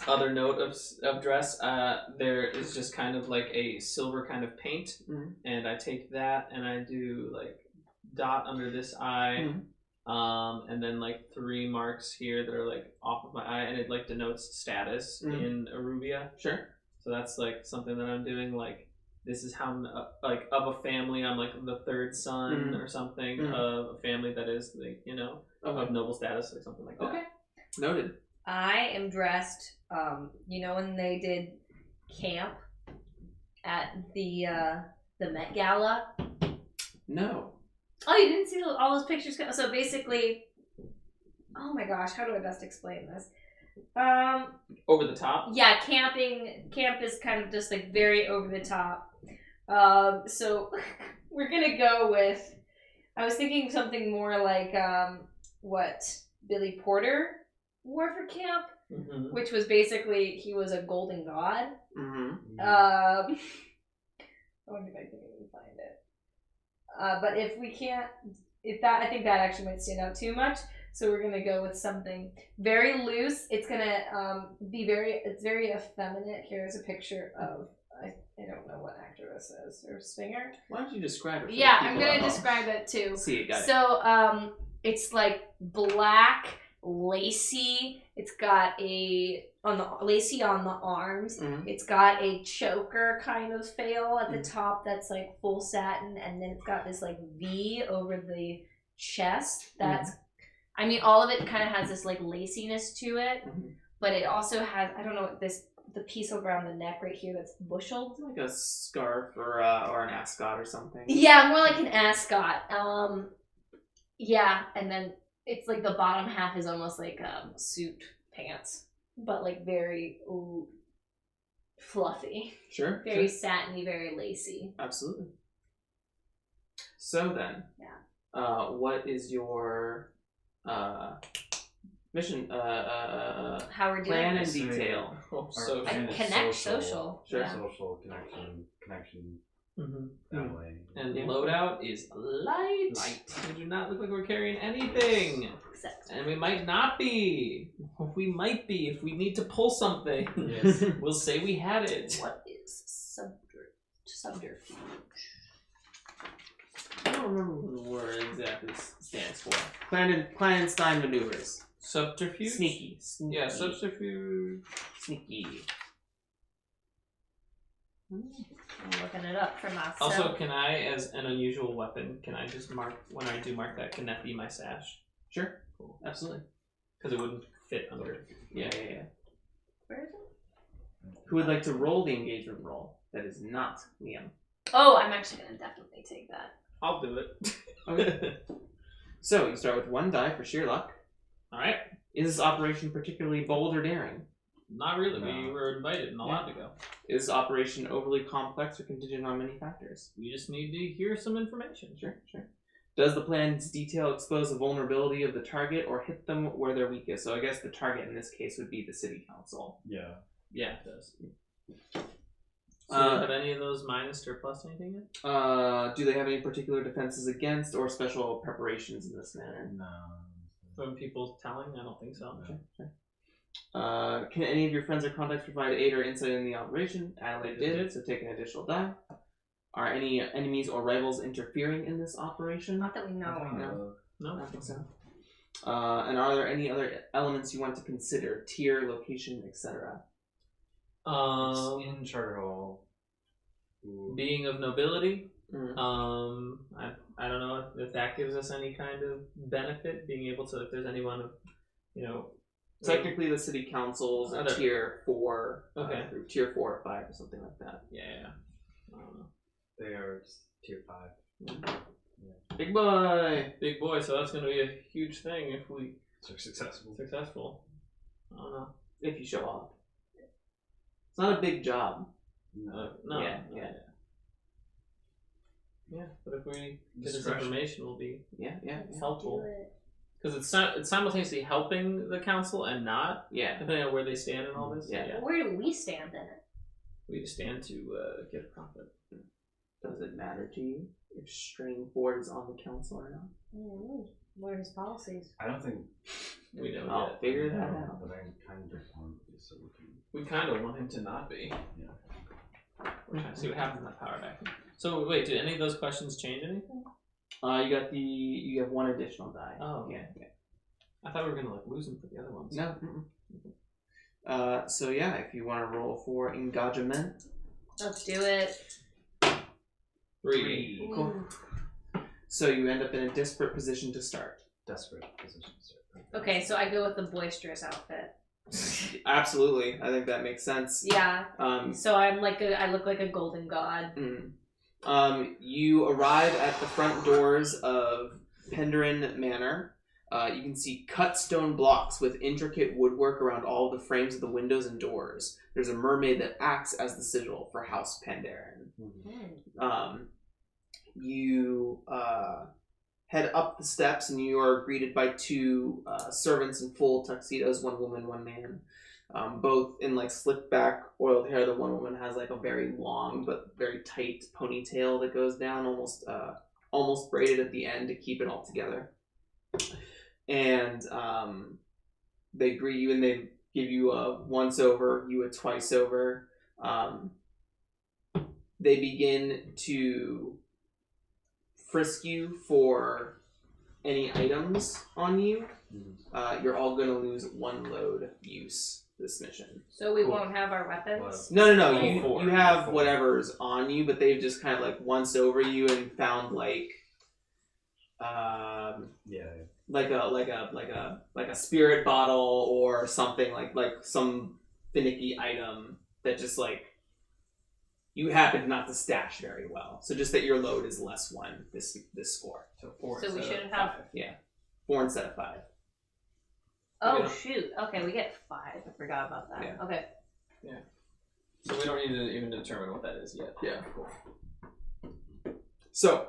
Other note of dress, there is just kind of like a silver kind of paint, and I take that and I do like dot under this eye, and then like 3 marks here that are like off of my eye, and it like denotes status in Aruvia. Sure. So that's like something that I'm doing. Like this is how I'm, like of a family. I'm like the 3rd son or something of a family that is like of noble status or something like that. Okay. Noted. I am dressed. When they did camp at the Met Gala. No. Oh, you didn't see all those pictures? So basically, oh my gosh, how do I best explain this? Over the top. Yeah, camp is kind of just like very over the top. So we're gonna go with. I was thinking something more like what Billy Porter wore for camp, which was basically he was a golden god. Mm-hmm. I wonder if I can even find it. But if we can't, I think that actually might stand out too much. So we're gonna go with something very loose. It's gonna it's very effeminate. Here's a picture of I don't know what actor this is or singer. Why don't you describe it? For Yeah, the I'm people gonna at home? describe it too. See it, got it. So it's like black, lacy. It's got lacy on the arms. Mhm. It's got a choker kind of fail at the top that's like full satin, and then it's got this like V over the chest. That's, I mean, all of it kind of has this like laciness to it, but it also has, I don't know what the piece around the neck right here that's busheled. Like a scarf or an ascot or something. Yeah, more like an ascot. Yeah, and then it's like the bottom half is almost like suit pants. but like very fluffy, Sure. very sure. satiny, very lacy. Absolutely. So then, what is your mission? How we're doing Plan and this. detail. So I connect social. Sure. Yeah. Social connection Mhm. that way. And Yeah. loadout is light. We do not look like we're carrying anything. Except And we might not be. Or we might be if we need to pull something. Yes. We'll say we had it. what is subterfuge? I don't remember what the word exactly stands for. Clandestine maneuvers. Subterfuge? Sneaky. Yeah, subterfuge. Sneaky. I'm looking it up for myself. Also, can I, as an unusual weapon, can I just mark, when I do mark that, can that be my sash? Sure. Cool. Absolutely. Because it wouldn't fit under. Yeah. Where is it? Who would like to roll the engagement roll? That is not Liam. Oh, I'm actually gonna definitely take that. I'll do it. Okay. So you start with 1 die for sheer luck. Alright. Is this operation particularly bold or daring? Not really. No. We were invited and allowed to go. Is this operation overly complex or contingent on many factors? We just need to hear some information. Sure. Does the plan's detail expose the vulnerability of the target or hit them where they're weakest? So I guess the target in this case would be the city council. Yeah. Yeah, it does. So do you have any of those minus or plus anything yet? Do they have any particular defenses against or special preparations in this manner? No. From people telling? I don't think so. Sure. Can any of your friends or contacts provide aid or insight in the operation? Adelaide did, so take an additional die. Are any enemies or rivals interfering in this operation? Not that we know of. No? I don't think so. And are there any other elements you want to consider? Tier, location, etc. In Charter Hall. Being of nobility. Mm. I don't know if that gives us any kind of benefit, being able to, if there's anyone of, Technically, the city council's a Other- tier 4. Okay. Tier 4 or 5 or something like that. Yeah. I don't know. They are tier 5. Big boy! Big boy, so that's going to be a huge thing if we So successful. successful. I don't know. If you show up. It's not a big job. No. No. Yeah. Yeah, but if we get this Discretion. information, will be Yeah. helpful. Because it's simultaneously helping the council and not, Yeah. depending on where they stand in all this. Yeah. Where do we stand in it? We just stand to get a profit. Does it matter to you if String Ford is on the council or not? What are his policies? I don't think. We know I'll yet. figure that out. But I kind of want to be so we can. We kind of want him to not be. Yeah. We're trying to see what happens in that power vacuum. So wait, did any of those questions change anything? You have 1 additional die. Oh, Yeah. I thought we were gonna lose them for the other ones. No. So yeah, if you want to roll for engagement. Let's do it. 3. Cool. So you end up in a disparate position to start. Desperate position. Okay, so I go with the boisterous outfit. Absolutely, I think that makes sense. Yeah. Um, So I look like a golden god. You arrive at the front doors of Penderin Manor. You can see cut stone blocks with intricate woodwork around all the frames of the windows and doors. There's a mermaid that acts as the sigil for House Penderin. You head up the steps and you are greeted by 2 servants in full tuxedos, 1 woman, 1 man. Both in like slick back oiled hair. The one woman has like a very long but very tight ponytail that goes down, almost braided at the end to keep it all together. And they greet you and they give you a once over, you a twice over. They begin to frisk you for any items on you. You're all going to lose 1 load use this mission. So we won't have our weapons? No. Four. You have whatever's on you, but they've just kind of like once over you and found like like a spirit bottle or something like some finicky item that just like you happen not to stash very well. So just that your load is less 1 this score. So 4. So we instead of shouldn't have- 5. 4 instead of 5. Oh Yeah. shoot. Okay, we get 5. I forgot about that. Yeah. Okay. So we don't need to even determine what that is yet. Yeah. Cool. So,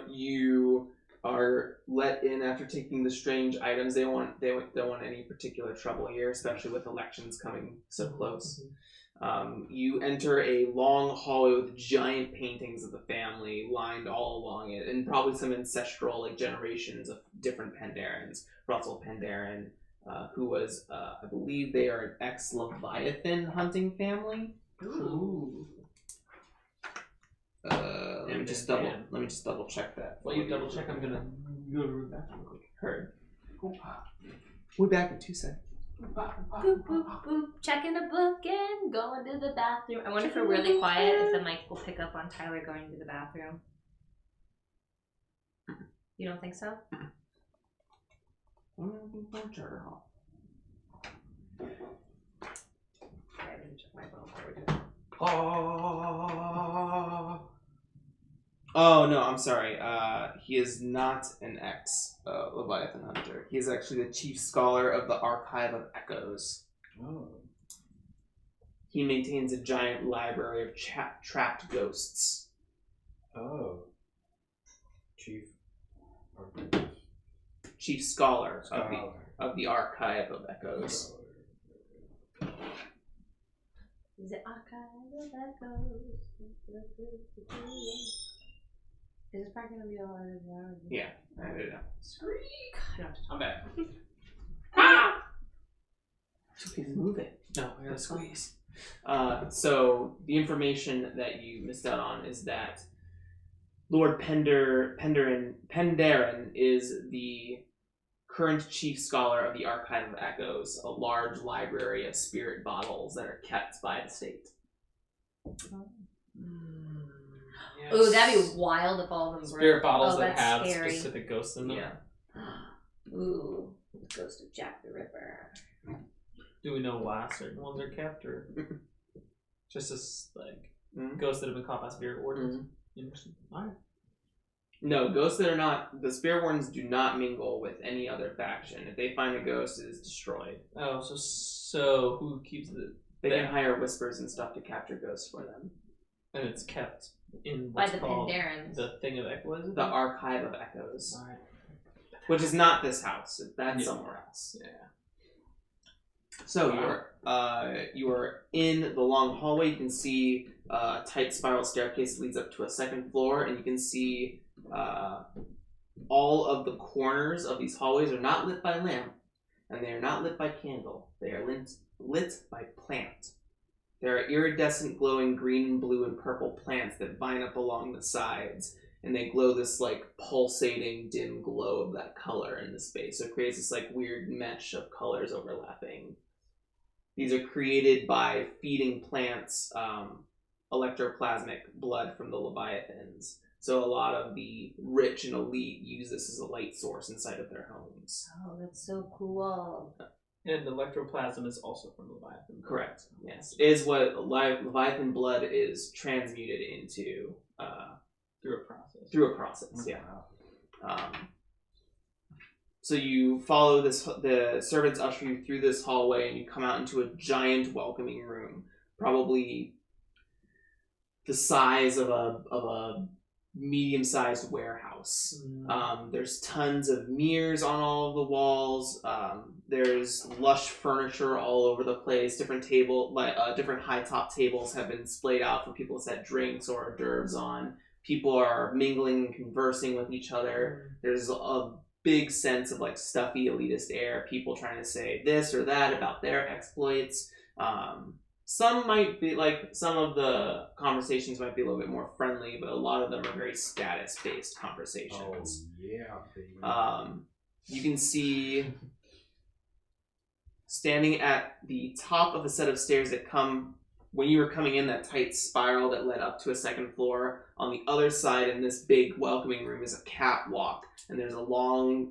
you are let in after taking the strange items. They don't want any particular trouble here, especially with elections coming so close. You enter a long hallway with giant paintings of the family lined all along it, and probably some ancestral generations of different Pandarans. Russell Pandaran, who was, I believe they are an ex-Leviathan hunting family. Ooh. Let me just double check that. While you double check, I'm gonna go to the bathroom quick. Heard. We're back in 2 seconds. Boop, boop, boop. Checking a book and going to the bathroom. I wonder if we're really quiet, if the mic will pick up on Tyler going to the bathroom. You don't think so? Charter Hall. Okay, let me check my phone. Oh no, I'm sorry. He is not an ex-Leviathan hunter. He is actually the chief scholar of the Archive of Echoes. Oh. He maintains a giant library of trapped ghosts. Oh. Chief. Chief scholar of the Archive of Echoes. The Archive of Echoes. Is this part gonna be all out of there? Yeah, I don't know. Squeak! I don't I'm back. It's okay to move it. No, I gotta squeeze. So the information that you missed out on is that Lord Pendaran is the current chief scholar of the Archive of Echoes, a large library of spirit bottles that are kept by the state. Yes. Ooh, that'd be wild if all of them Spirit broke. bottles Oh, that that's have scary. specific ghosts in them. Yeah. Ooh, the ghost of Jack the Ripper. Do we know why certain ones are kept, or just as ghosts that have been caught by spirit wardens? Interesting. All right. No, ghosts that are not... The spirit wardens do not mingle with any other faction. If they find a ghost, it is destroyed. Oh, so who keeps it? They can hire whispers and stuff to capture ghosts for them. And it's kept in By what's the called Pandarans. the thing of what is it? The Archive of Echoes. All right. Which is not this house. That's Yeah. somewhere else. Yeah. So you are in the long hallway. You can see a tight spiral staircase leads up to a second floor, and you can see all of the corners of these hallways are not lit by lamp, and they are not lit by candle. They are lit by plant. There are iridescent glowing green, blue, and purple plants that vine up along the sides, and they glow this pulsating dim glow of that color in the space. So it creates this weird mesh of colors overlapping. These are created by feeding plants electroplasmic blood from the Leviathans. So a lot of the rich and elite use this as a light source inside of their homes. Oh, that's so cool. And electroplasm is also from Leviathan. Correct. Yes. Is what Leviathan blood is transmuted into Through a process. through a process. Yeah. So you follow this. The servants usher you through this hallway, and you come out into a giant welcoming room, probably the size of a medium-sized warehouse. There's tons of mirrors on all of the walls. There's lush furniture all over the place. Different high-top tables have been splayed out for people to set drinks or hors d'oeuvres on. People are mingling and conversing with each other. There's a big sense of stuffy elitist air. People trying to say this or that about their exploits. Some might be some of the conversations might be a little bit more friendly, but a lot of them are very status-based conversations. Oh, yeah, baby. You can see standing at the top of a set of stairs that come when you were coming in, that tight spiral that led up to a second floor. On the other side in this big welcoming room is a catwalk, and there's a long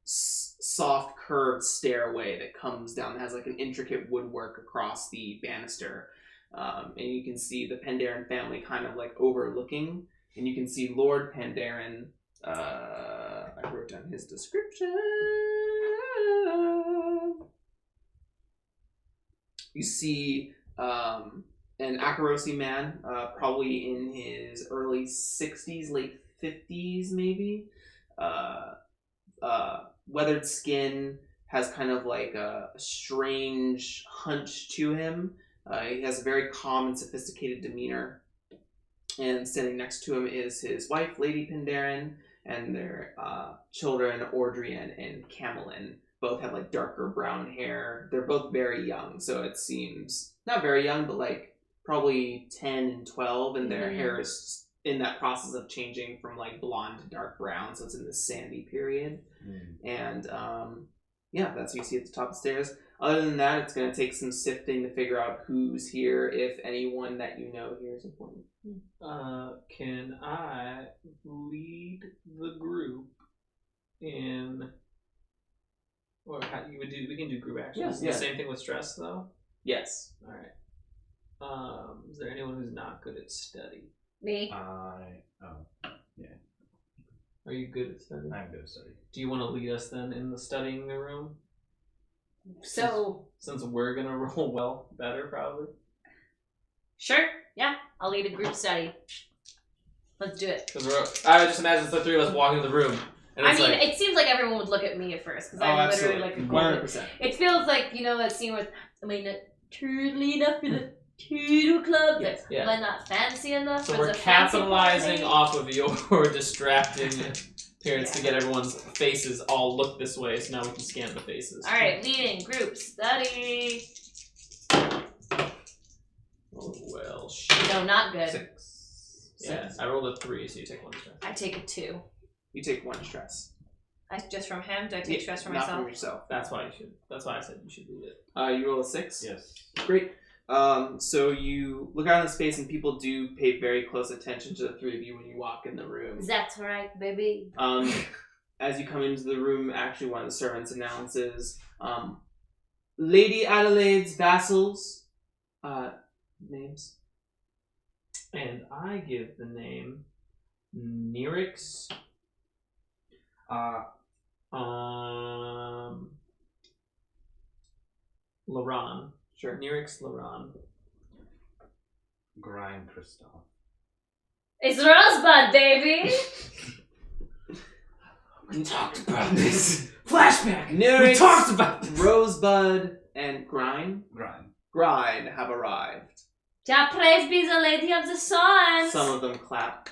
soft curved stairway that comes down that has an intricate woodwork across the banister, and you can see the Pandaran family kind of overlooking, and you can see Lord Pandaran. I wrote down his description. You see an Akarosi man, probably in his early 60s, late 50s, maybe. Weathered skin, has kind of like a strange hunch to him. He has a very calm and sophisticated demeanor. And standing next to him is his wife, Lady Pandaren, and their children, Ordrian and Camelin. Both have like darker brown hair. They're both very young, so it seems not very young, but like probably 10 and 12, and their hair is in that process of changing from like blonde to dark brown, so it's in this sandy period. And yeah, that's what you see at the top of the stairs. Other than that, it's going to take some sifting to figure out who's here, if anyone that you know here is important. Can I lead the group in, or how you would do? We can do group actions. Yeah. The same thing with stress, though. Yes. All right. Is there anyone who's not good at study? Me. Are you good at study? I'm good at study. Do you want to lead us then in the studying the room? So Since we're gonna roll better probably. sure, yeah, I'll lead a group study. Let's do it. Because I just imagine it's the three of us walking in the room, and I it's mean, like, it seems like everyone would look at me at first because I'm literally like a golden. 100%. It feels like, you know, that scene with, am I not turtly enough for the turtle club? Yes, Like, yeah. Am I not fancy enough so for we're the fancy capitalizing party? off of your distracting appearance to get everyone's faces all look this way, so now we can scan the faces. Alright, leading group study. Oh well, shit. No, not good. 6. Yeah, I rolled a 3, so you take 1 stress. I take a 2. You take 1 stress. Just from him? Do I take stress from Not myself? from yourself. That's why I said you should lead it. You roll a 6? Yes. Great. So you look out in space, and people do pay very close attention to the three of you when you walk in the room. That's right, baby. As you come into the room, actually one of the servants announces, Lady Adelaide's vassals, names. And I give the name Nyrix. Laran. Sure. Nyrix Laran. Grind Kristoff. It's Rosebud, baby! We talked about this. Flashback! We talked about this. Rosebud and Grine have arrived. Ja, praise be the Lady of the Sun! Some of them clap.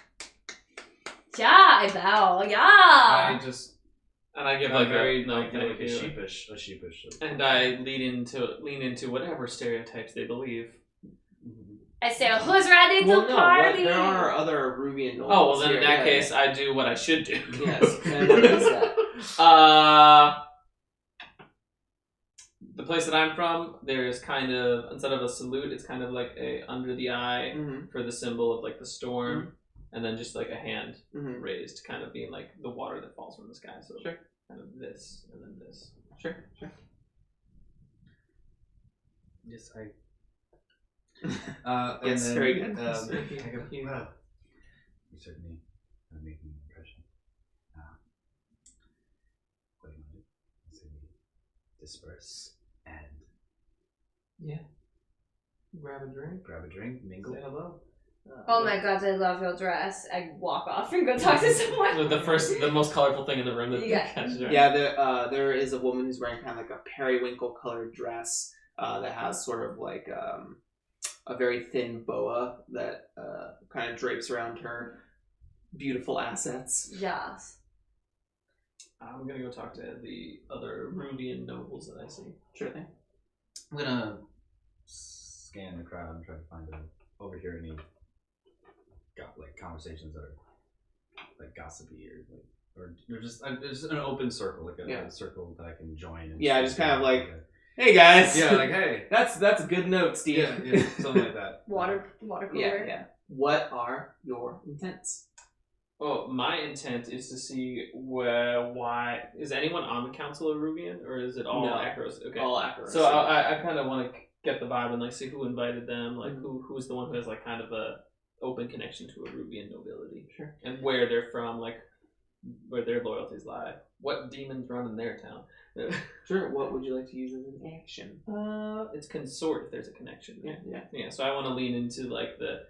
Ja, I bow, yeah! And I give Like a very like thank a you. sheepish. And I lean into whatever stereotypes they believe. I say, who's ready to Well, no, party? there are other Rubian nobles. Oh well, then here. in that Yeah, case, I do what I should do. Yes. And what is that? The place that I'm from, there's kind of, instead of a salute, it's kind of like a under the eye Mm-hmm. for the symbol of like the storm, and then just like a hand Mm-hmm. raised, kind of being like the water that falls from the sky. So Sure. kind of this and then this. Sure. Yes, I. Yes, very good. Thank you. Well, you certainly are making an impression. What do you want to do? I say we disperse and Grab a drink. grab a drink, mingle. Say hello. Oh my god, I love your dress. I walk off and go talk to someone. The most colorful thing in the room that Yeah. catches your eye. Yeah, there is a woman who's wearing kind of like a periwinkle colored dress that has sort of like a very thin boa that kind of drapes around her beautiful assets. Yes. I'm gonna go talk to the other Rubian nobles that I see. Sure thing. I'm gonna scan the crowd and try to find overhear any conversations that are like gossipy or just an open circle, like a circle that I can join. And Yeah, just kind of like, hey guys. yeah, like hey, that's a good note, Steve. yeah, something like that. Water cooler. Yeah. What are your intents? Oh, my intent is to see why is anyone on the Council of Rubian, or is it all No. Akros? Okay, All accurate. so I kind of want to get the vibe and like see who invited them, like who's the one who has like kind of a open connection to a Rubian nobility, Sure. and where they're from, like where their loyalties lie, what demons run in their town. Sure. What would you like to use as an action? It's consort if there's a connection. Yeah, yeah. Yeah, so I want to lean into like the,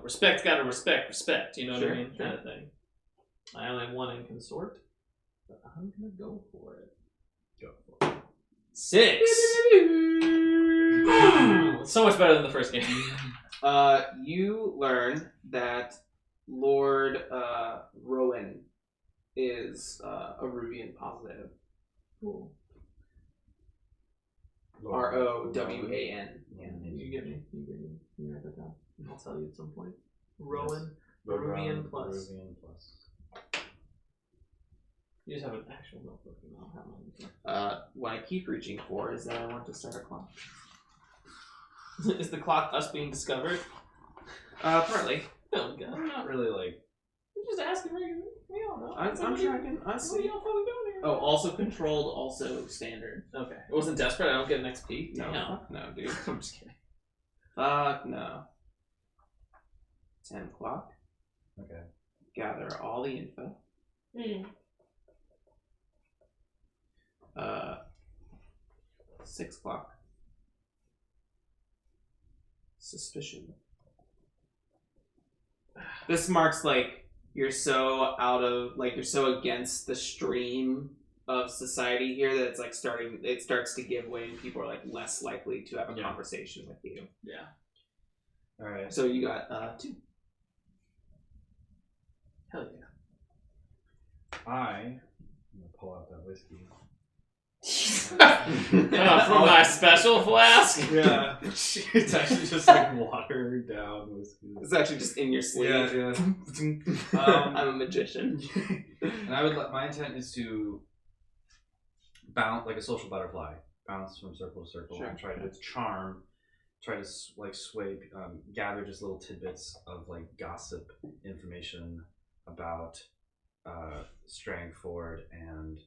respect gotta respect, you know what Sure, I mean? sure. Kind of thing. I only have one in consort, but I'm gonna go for it. Go for it. 6. So much better than the first game. You learn that Lord Rowan is a Rubian positive. Cool. Rowan. Yeah, you get me. You write that down. I'll tell you at some point. Rowan, Yes. Rubian plus. Rubian plus. You just have an actual notebook, and I'll have mine. What I keep reaching for is that I want to start a clock. Is the clock us being discovered? Partly. Oh god. I'm not really like. I'm just asking. We all know. I'm tracking. I What are see. y'all probably doing here? Oh, also controlled, also standard. Okay. It wasn't desperate. I don't get an XP. No, Damn. fuck no, dude. I'm just kidding. Fuck no. 10 o'clock. Okay. Gather all the info. 6 o'clock. Suspicion. This marks like you're so you're so against the stream of society here that it's like it starts to give way and people are like less likely to have a conversation with you. Yeah. All right. So you got 2. Hell yeah. I'm gonna pull out that whiskey. From my special flask? Yeah. It's actually just like watered down whiskey. It's actually just in your sleeve. Yeah. I'm a magician. And I would my intent is to bounce like a social butterfly, bounce from circle to circle, Sure. and try to charm, try to like sway, gather just little tidbits of like gossip information about Strangford and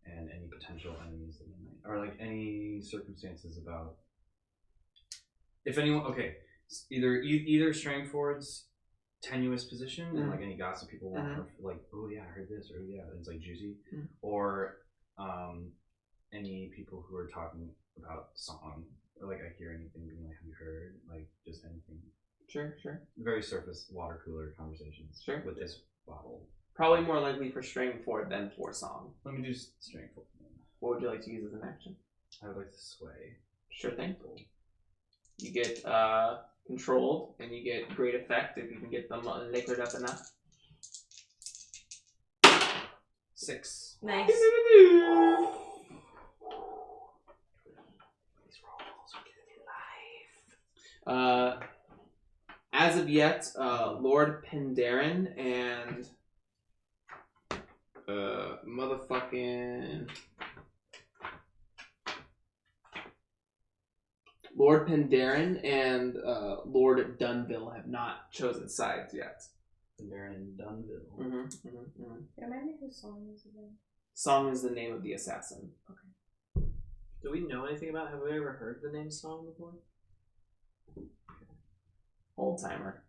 any potential enemies that we might, or like any circumstances about if anyone. Okay, either Strangford's tenuous position and like any gossip people want, or like, oh yeah, I heard this, or yeah, it's like juicy, or any people who are talking about song, or like I hear anything being like, have you heard, like just anything. Sure. Very surface water cooler conversations. Sure. With this bottle. Probably more likely for Strangford than for song. Let me do Strangford. What would you like to use as an action? I would like to sway. Sure thing. You get controlled, and you get great effect if you can get them liquored up enough. 6. Nice. These rolls are giving me life. As of yet, Lord Pendarren and motherfucking Lord Pendarren and Lord Dunville have not chosen sides yet. Pendarren Dunville. Remind me who Song is again. Song is the name of the assassin. Do we know anything about? Have we ever heard the name Song before? Old timer.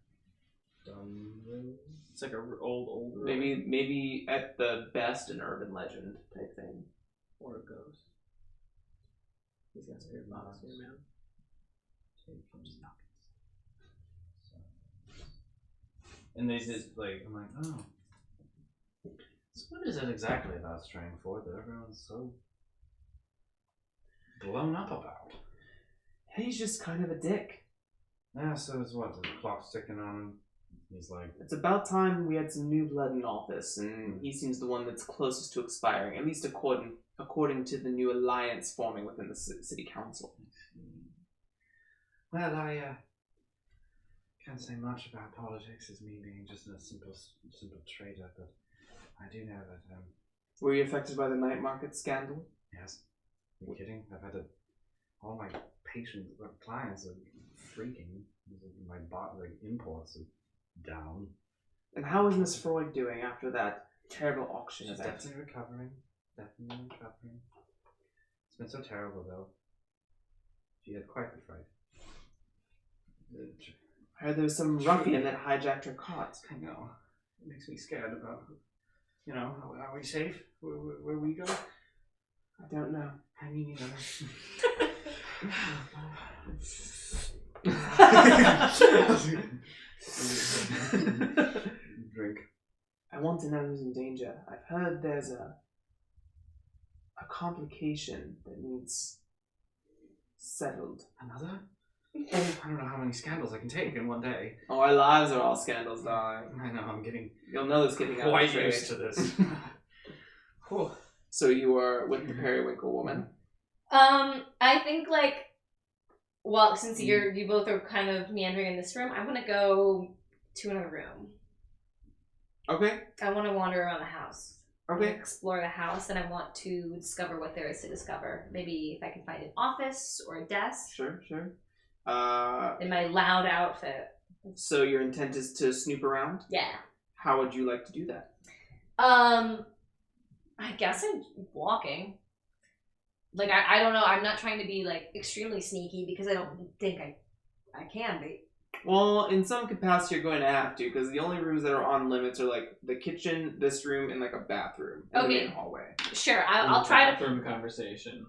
Dunville. It's like a old. Maybe at the best an urban legend type thing. Or a ghost. He's got spirit box here, man. And they just like, I'm like, oh. So what is it exactly about Strangford that everyone's so blown up about? He's just kind of a dick. Yeah, so it's what, the clock's ticking on him? He's like, It's about time we had some new blood in office, and he seems the one that's closest to expiring, at least according to the new alliance forming within the city council. well, I can't say much about politics as me being just a simple trader, but I do know that, Were you affected by the night market scandal? yes. Are you kidding? I've had all my clients are freaking. My imports are down. And how is Miss Freud doing after that terrible auction She's event? definitely recovering. It's been so terrible, though. She had quite the fright. I heard there was some ruffian that hijacked her cot. I know. It makes me scared about, are we safe where we go? I don't know. I mean, you Drink. I want to know who's in danger. I've heard there's a complication that needs settled. Another? I don't know how many scandals I can take in one day. Oh, our lives are all scandals, darling. I know, I'm getting You'll know this getting out of quite trade. used to this. Whew. So you are with the periwinkle woman. I think well, since you both are kind of meandering in this room, I want to go to another room. Okay. I want to wander around the house. I Okay. want to explore the house, and I want to discover what there is to discover. Maybe if I can find an office or a desk. Sure. In my loud outfit. So your intent is to snoop around? Yeah. How would you like to do that? I guess I'm walking. I don't know. I'm not trying to be extremely sneaky because I don't think I can be. Well, in some capacity, you're going to have to, because the only rooms that are on limits are the kitchen, this room, and a bathroom in the main hallway. Sure, I'll try to. Bathroom conversation.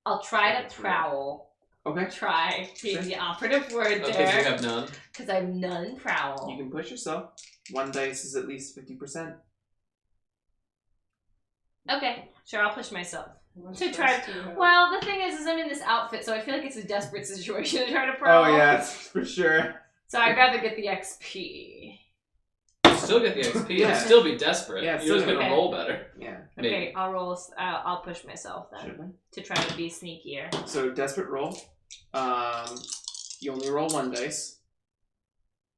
I'll try to That's prowl. Okay. Try. Sure. The operative word Because there. you have none. Because I have none prowl. You can push yourself. One dice is at least 50%. Okay, sure. I'll push myself to try. Well, the thing is I'm in this outfit, so I feel like it's a desperate situation to try to prowl. Oh, yeah, for sure. So I'd rather get the XP. You'll still get the XP. Yeah. You'll still be desperate. Yeah, it's You're just still gonna okay. roll better. Yeah. Maybe. Okay, I'll roll. I'll push myself then Sure. to try to be sneakier. So, desperate roll. You only roll one dice.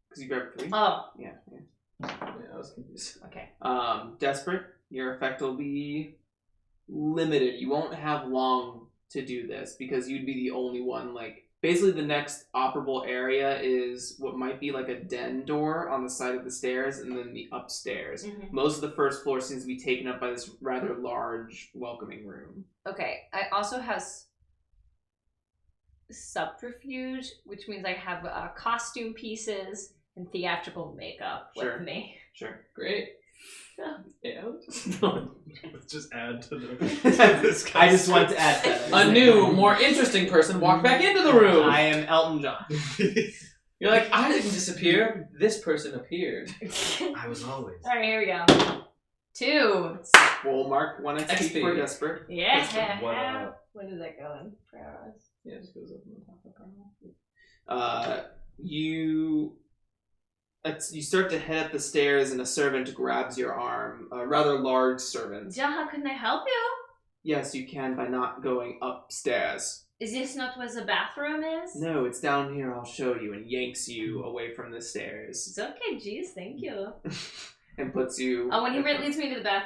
Because you grabbed 3. Oh, Yeah. Yeah, I was confused. okay. Desperate, your effect will be limited. You won't have long to do this because you'd be the only one. Basically, the next operable area is what might be a den door on the side of the stairs, and then the upstairs. Mhm. Most of the first floor seems to be taken up by this rather large welcoming room. Okay. I also have subterfuge, which means I have costume pieces and theatrical makeup Sure. with me. Sure. Great. Yeah. Let's just add to the. I just want to add that. A new, more interesting person walked back into the room. I am Elton John. You're like, I didn't disappear. This person appeared. I was always. All right, here we go. 2. We'll mark 1 XP XP. for desperate. Yeah. What, Where does that go in? Per hours? Yeah, it just goes up on the top of the You start to head up the stairs, and a servant grabs your arm. A rather large servant. Ja, how can I help you? Yes, you can by not going upstairs. Is this not where the bathroom is? No, it's down here. I'll show you, and yanks you away from the stairs It's okay, geez, thank you. and puts you. Oh, when he leads me to the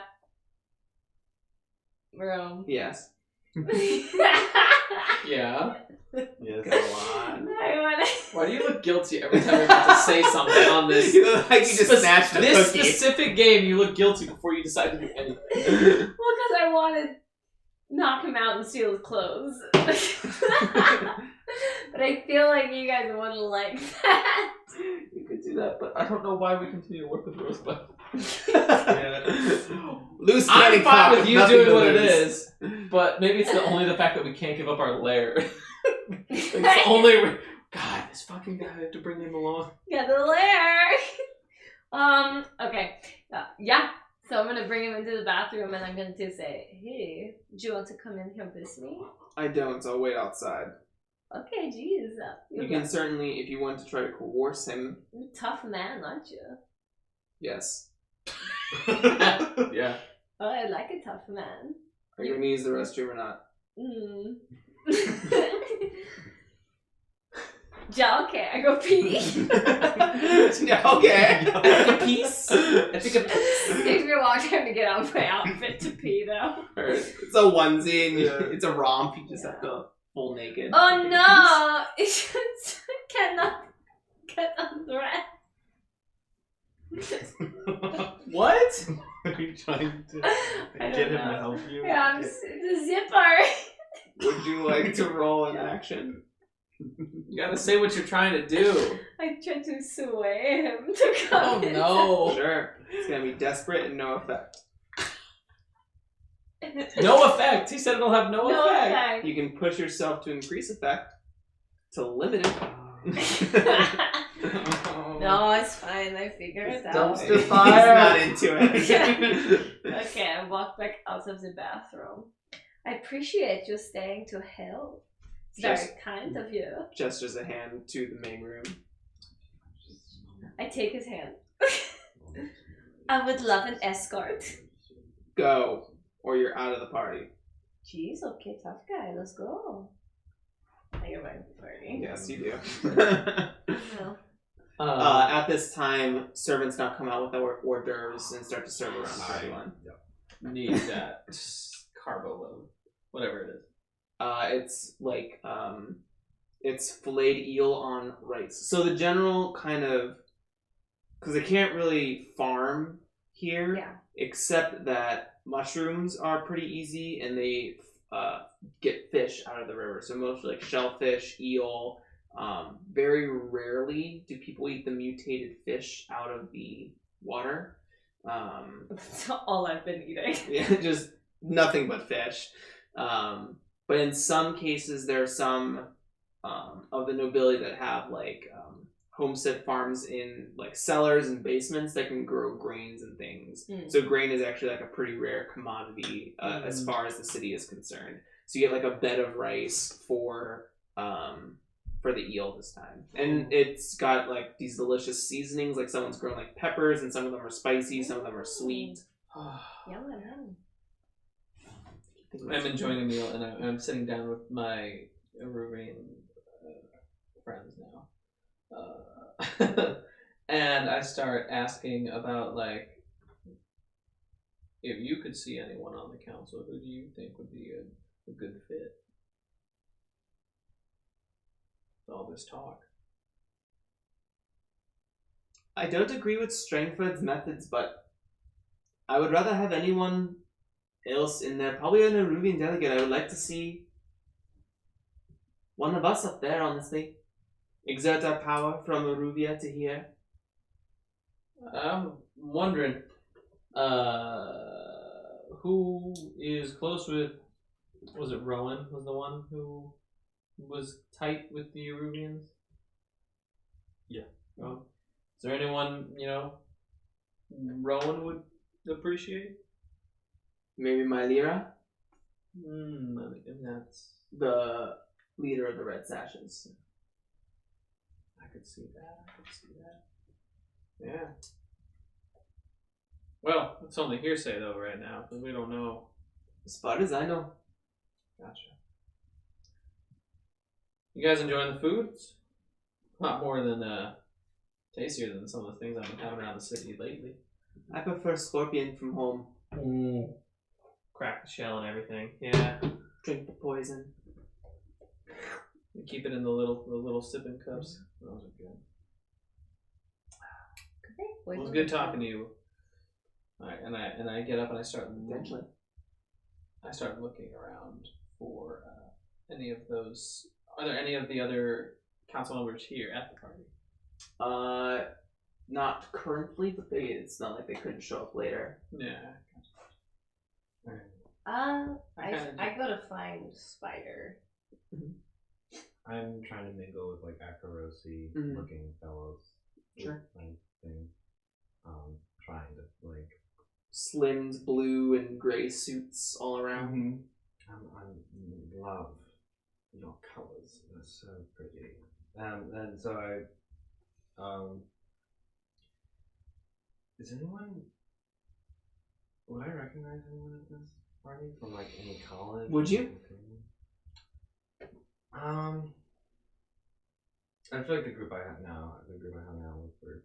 bathroom. Yes. Yeah. Yes. Go on. I wanna... Why do you look guilty every time we have to say something on this? You look like you just snatched a this cookie. specific game, you look guilty before you decide to do anything. Well, because I wanted to knock him out and steal his clothes. But I feel like you guys wouldn't like that. You could do that, but I don't know why we continue to work with Rosebud. Loose I'm cannon fine cock, with you nothing doing to what it lose. is, but maybe it's only the fact that we can't give up our lair. It's the only. God, this fucking guy, I have to bring him along. Yeah, the lair. Okay. Yeah. So I'm gonna bring him into the bathroom and I'm going to say, "Hey, do you want to come in here with me?" I don't, so I'll wait outside. Okay, geez. You can certainly, if you want to try to coerce him, You're a tough man, aren't you? yes. Yeah. Oh, I like a tough man. Are you going to use the restroom or not? Mm. Ja, okay, I go pee. Okay. A piece. I think a piece. It takes me a long time to get out of my outfit to pee, though. It's a onesie, and it's a romp. You just have to full naked. Oh no! It just cannot get undressed. What? Are you trying to I get don't him to know. help you? Yeah, I'm the zipper. Would you like to roll an action? You gotta say what you're trying to do. I tried to sway him to come Oh in. no. Sure. It's going to be desperate and no effect. No effect. He said it'll have no effect. You can push yourself to increase effect. To limit it. No, it's fine. I figured it out. Dumpster He's fire. not into it. Okay, I walk back out of the bathroom. I appreciate you staying to help. It's very kind of you. Gestures a hand to the main room. I take his hand. I would love an escort. Go, or you're out of the party. Jeez, okay, tough guy. Let's go. I get my party. Yes, you do. No. At this time, servants now come out with our hors d'oeuvres and start to serve around for everyone. Need that carbo load, whatever it is. It's like it's filleted eel on rice. So the general kind of, because they can't really farm here, Yeah. except that mushrooms are pretty easy and they get fish out of the river. So mostly like shellfish, eel. Very rarely do people eat the mutated fish out of the water. That's all I've been eating. Yeah, just nothing but fish. But in some cases, there are some of the nobility that have like homestead farms in like cellars and basements that can grow grains and things. So grain is actually like a pretty rare commodity as far as the city is concerned. So you get like a bed of rice for the eel this time, and it's got like these delicious seasonings. Like someone's grown like peppers, and some of them are spicy, some of them are sweet. Yum, yum. I'm enjoying a meal, and I'm sitting down with my Aruvian friends now. And I start asking about, like, if you could see anyone on the council, who do you think would be a good fit? With all this talk. I don't agree with Strangford's methods, but I would rather have anyone else in there. Probably an Aruvian delegate. I would like to see one of us up there, honestly. Exert our power from Aruvia to here. I'm wondering, who is close with, was it Rowan was the one who was tight with the Aruvians? Yeah. Oh. Is there anyone, Rowan would appreciate? Maybe Mylera, That's, the leader of the Red Sashes. I could see that. Yeah. Well, it's only hearsay though right now, because we don't know. As far as I know. Gotcha. You guys enjoying the food? It's a lot more than tastier than some of the things I've been having around the city lately. I prefer scorpion from home. Crack the shell and everything. Yeah. Drink the poison. We keep it in the little sipping cups. Those are good. Well, it was good talking to you. All right, and I get up and I start Eventually. I start looking around for any of those. Are there any of the other council members here at the party? Not currently, but it's not like they couldn't show up later. Yeah. I gotta find Spider. I'm trying to mingle with like Akarosi looking fellows. Sure. Kind of thing. Trying to like Slim's blue and gray suits all around. I love your colors. They're so pretty. And so is anyone? Would I recognize anyone at this party from like any college? Would you? I feel like the group I have now with were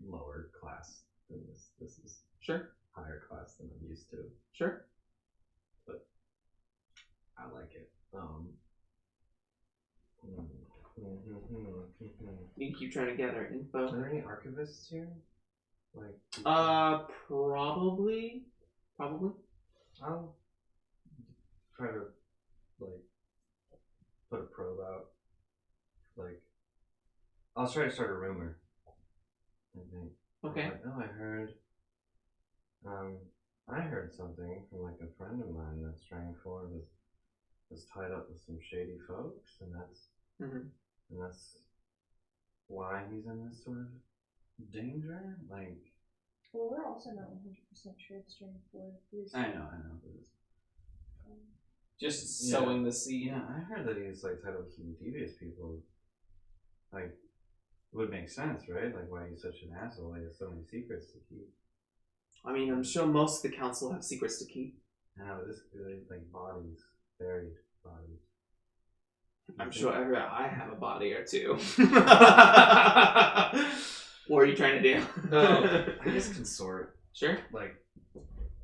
lower class than this. This is Sure. higher class than I'm used to. Sure. But I like it. You keep trying to gather Are info. there any archivists here? Like Probably. I'll try to like put a probe out. Like I'll try to start a rumor. I think. Okay. Like, oh, I heard I heard something from like a friend of mine that Strangford was tied up with some shady folks, and that's why he's in this sort of danger. Like, Well, we're also not 100% sure the Strangford is. I know. But it's, Just sowing the seed. yeah, I heard that he's like tied up with some devious people. Like, it would make sense, right? Like, why he's such an asshole. He has so many secrets to keep. I mean, I'm sure most of the council have secrets to keep. Yeah, but this like bodies, buried bodies. I'm sure I have a body or two. What are you trying to do? I guess consort. Sure. Like,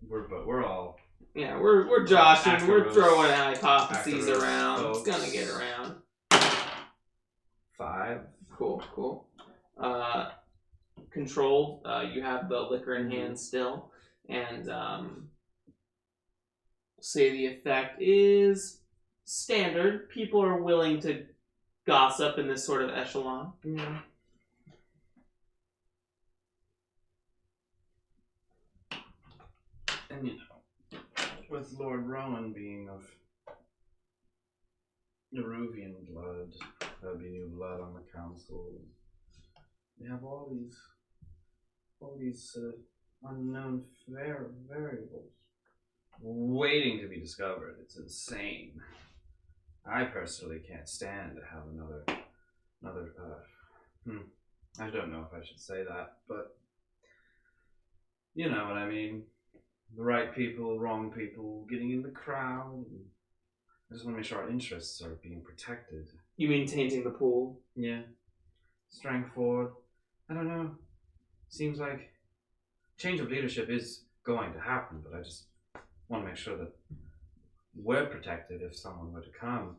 we're all. Yeah, we're joshing, we're Actors, throwing hypotheses actors, around. folks. It's gonna get around. 5. Cool. Controlled. You have the liquor in hand still, and say the effect is standard. People are willing to gossip in this sort of echelon. Yeah. And with Lord Rowan being of Neruvian blood, there'll be new blood on the council. We have all these unknown variables waiting to be discovered. It's insane. I personally can't stand to have another. I don't know if I should say that, but you know what I mean. The right people, wrong people, getting in the crowd. I just want to make sure our interests are being protected. You mean tainting the pool? Yeah. Strangford. I don't know. Seems like change of leadership is going to happen, but I just want to make sure that we're protected if someone were to come.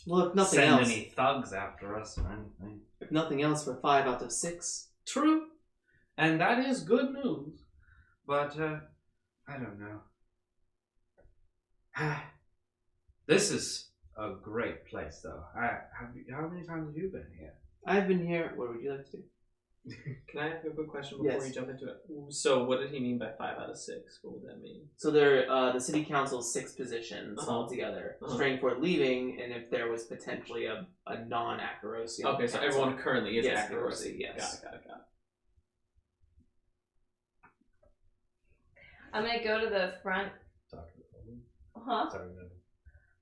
Well, if nothing Send else, any thugs after us or anything. if nothing else, we're 5 out of 6. True. And that is good news. But, I don't know. This is a great place, though. How many times have you been here? I've been here. What would you like to do? Can I ask you a quick question before Yes. you jump into it? So, what did he mean by 5 out of 6? What would that mean? So there, the city council's 6 positions altogether. Uh-huh. Strangford leaving, and if there was potentially a non-Akarosian. Okay, so council. everyone currently is Yes, Akarosi. yes. Got it. I'm gonna go to the front. Talk to the phone. Huh? Sorry, no.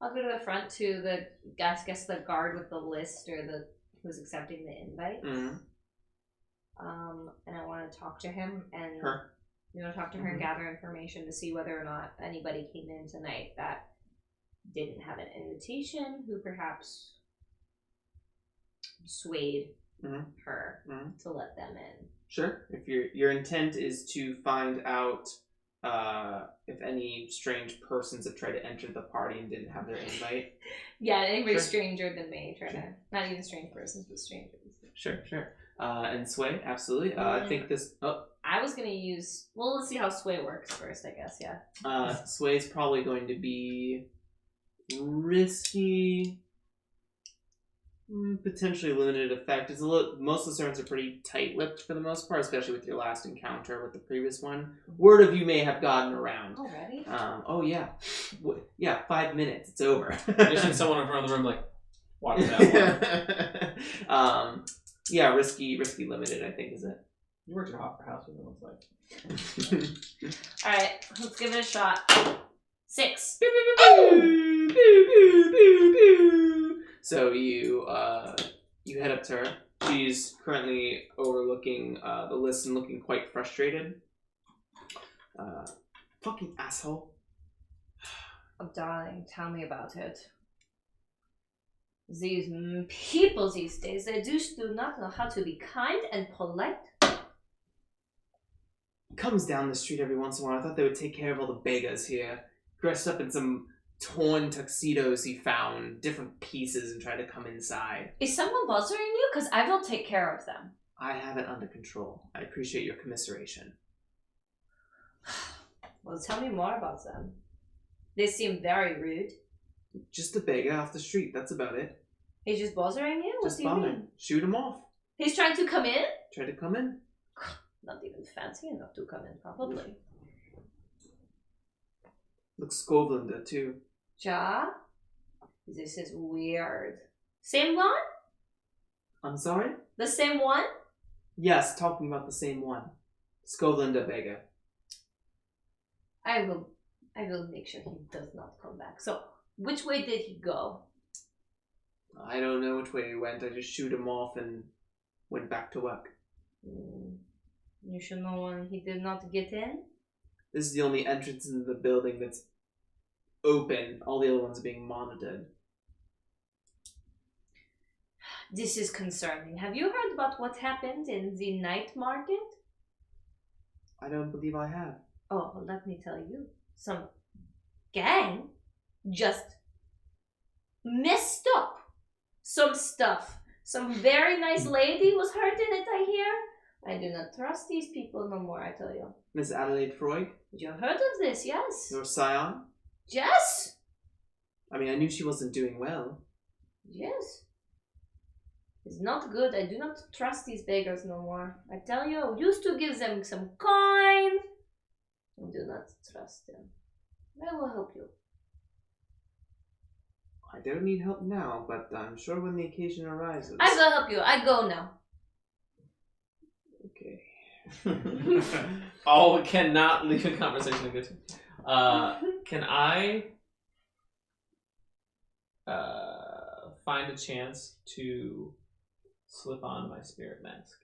I'll go to the front to the guess the guard with the list or the who's accepting the invite. Mhm. And I want to talk to him and Her. talk to her and gather information to see whether or not anybody came in tonight that didn't have an invitation, who perhaps swayed her to let them in. Sure. If your intent is to find out if any strange persons have tried to enter the party and didn't have their invite. Yeah, anybody Sure. stranger than me, not even strange persons, but strangers. Sure. And Sway, absolutely. I think this. Oh, I was gonna use. Well, let's see how sway works first, I guess. Yeah. Sway's probably going to be risky. Potentially limited effect. It's most of the servants are pretty tight-lipped for the most part, especially with your last encounter with the previous one. Word of you may have gotten around. Already? Oh yeah, 5 minutes. It's over. You seen someone in front of the room like, watch that one. Yeah, risky, limited. I think is it. You worked at Opera House, what it looks like. All right, let's give it a shot. 6. So you head up to her. She's currently overlooking the list and looking quite frustrated. Fucking asshole. Oh, darling, tell me about it. These people these days, they just do not know how to be kind and polite. Comes down the street every once in a while. I thought they would take care of all the beggars here. Dressed up in some torn tuxedos he found, different pieces, and tried to come inside. Is someone bothering you? Because I will take care of them. I have it under control. I appreciate your commiseration. Well, tell me more about them. They seem very rude. Just a beggar off the street, that's about it. He's just bothering you? What Just do you bothering. mean? Shoot him off. He's trying to come in? Try to come in. Not even fancy enough to come in, probably. Looks Skovlander too. Ja? This is weird. Same one? I'm sorry? The same one? Yes, talking about the same one. Skovlander Beggar. I will make sure he does not come back. So, which way did he go? I don't know which way he went. I just shoot him off and went back to work. You should know when he did not get in. This is the only entrance into the building that's open. All the other ones are being monitored. This is concerning. Have you heard about what happened in the night market? I don't believe I have. Oh, well, let me tell you. Some gang just messed up some stuff. Some very nice lady was hurt in it, I hear. I do not trust these people no more, I tell you. Miss Adelaide Freud? You heard of this, yes? Your scion? Yes! I mean, I knew she wasn't doing well. Yes. It's not good. I do not trust these beggars no more. I tell you, I used to give them some coin. I do not trust them. I will help you. I don't need help now, but I'm sure when the occasion arises. I will help you. I go now. Okay. Oh, cannot leave a conversation in good time. Can I find a chance to slip on my spirit mask?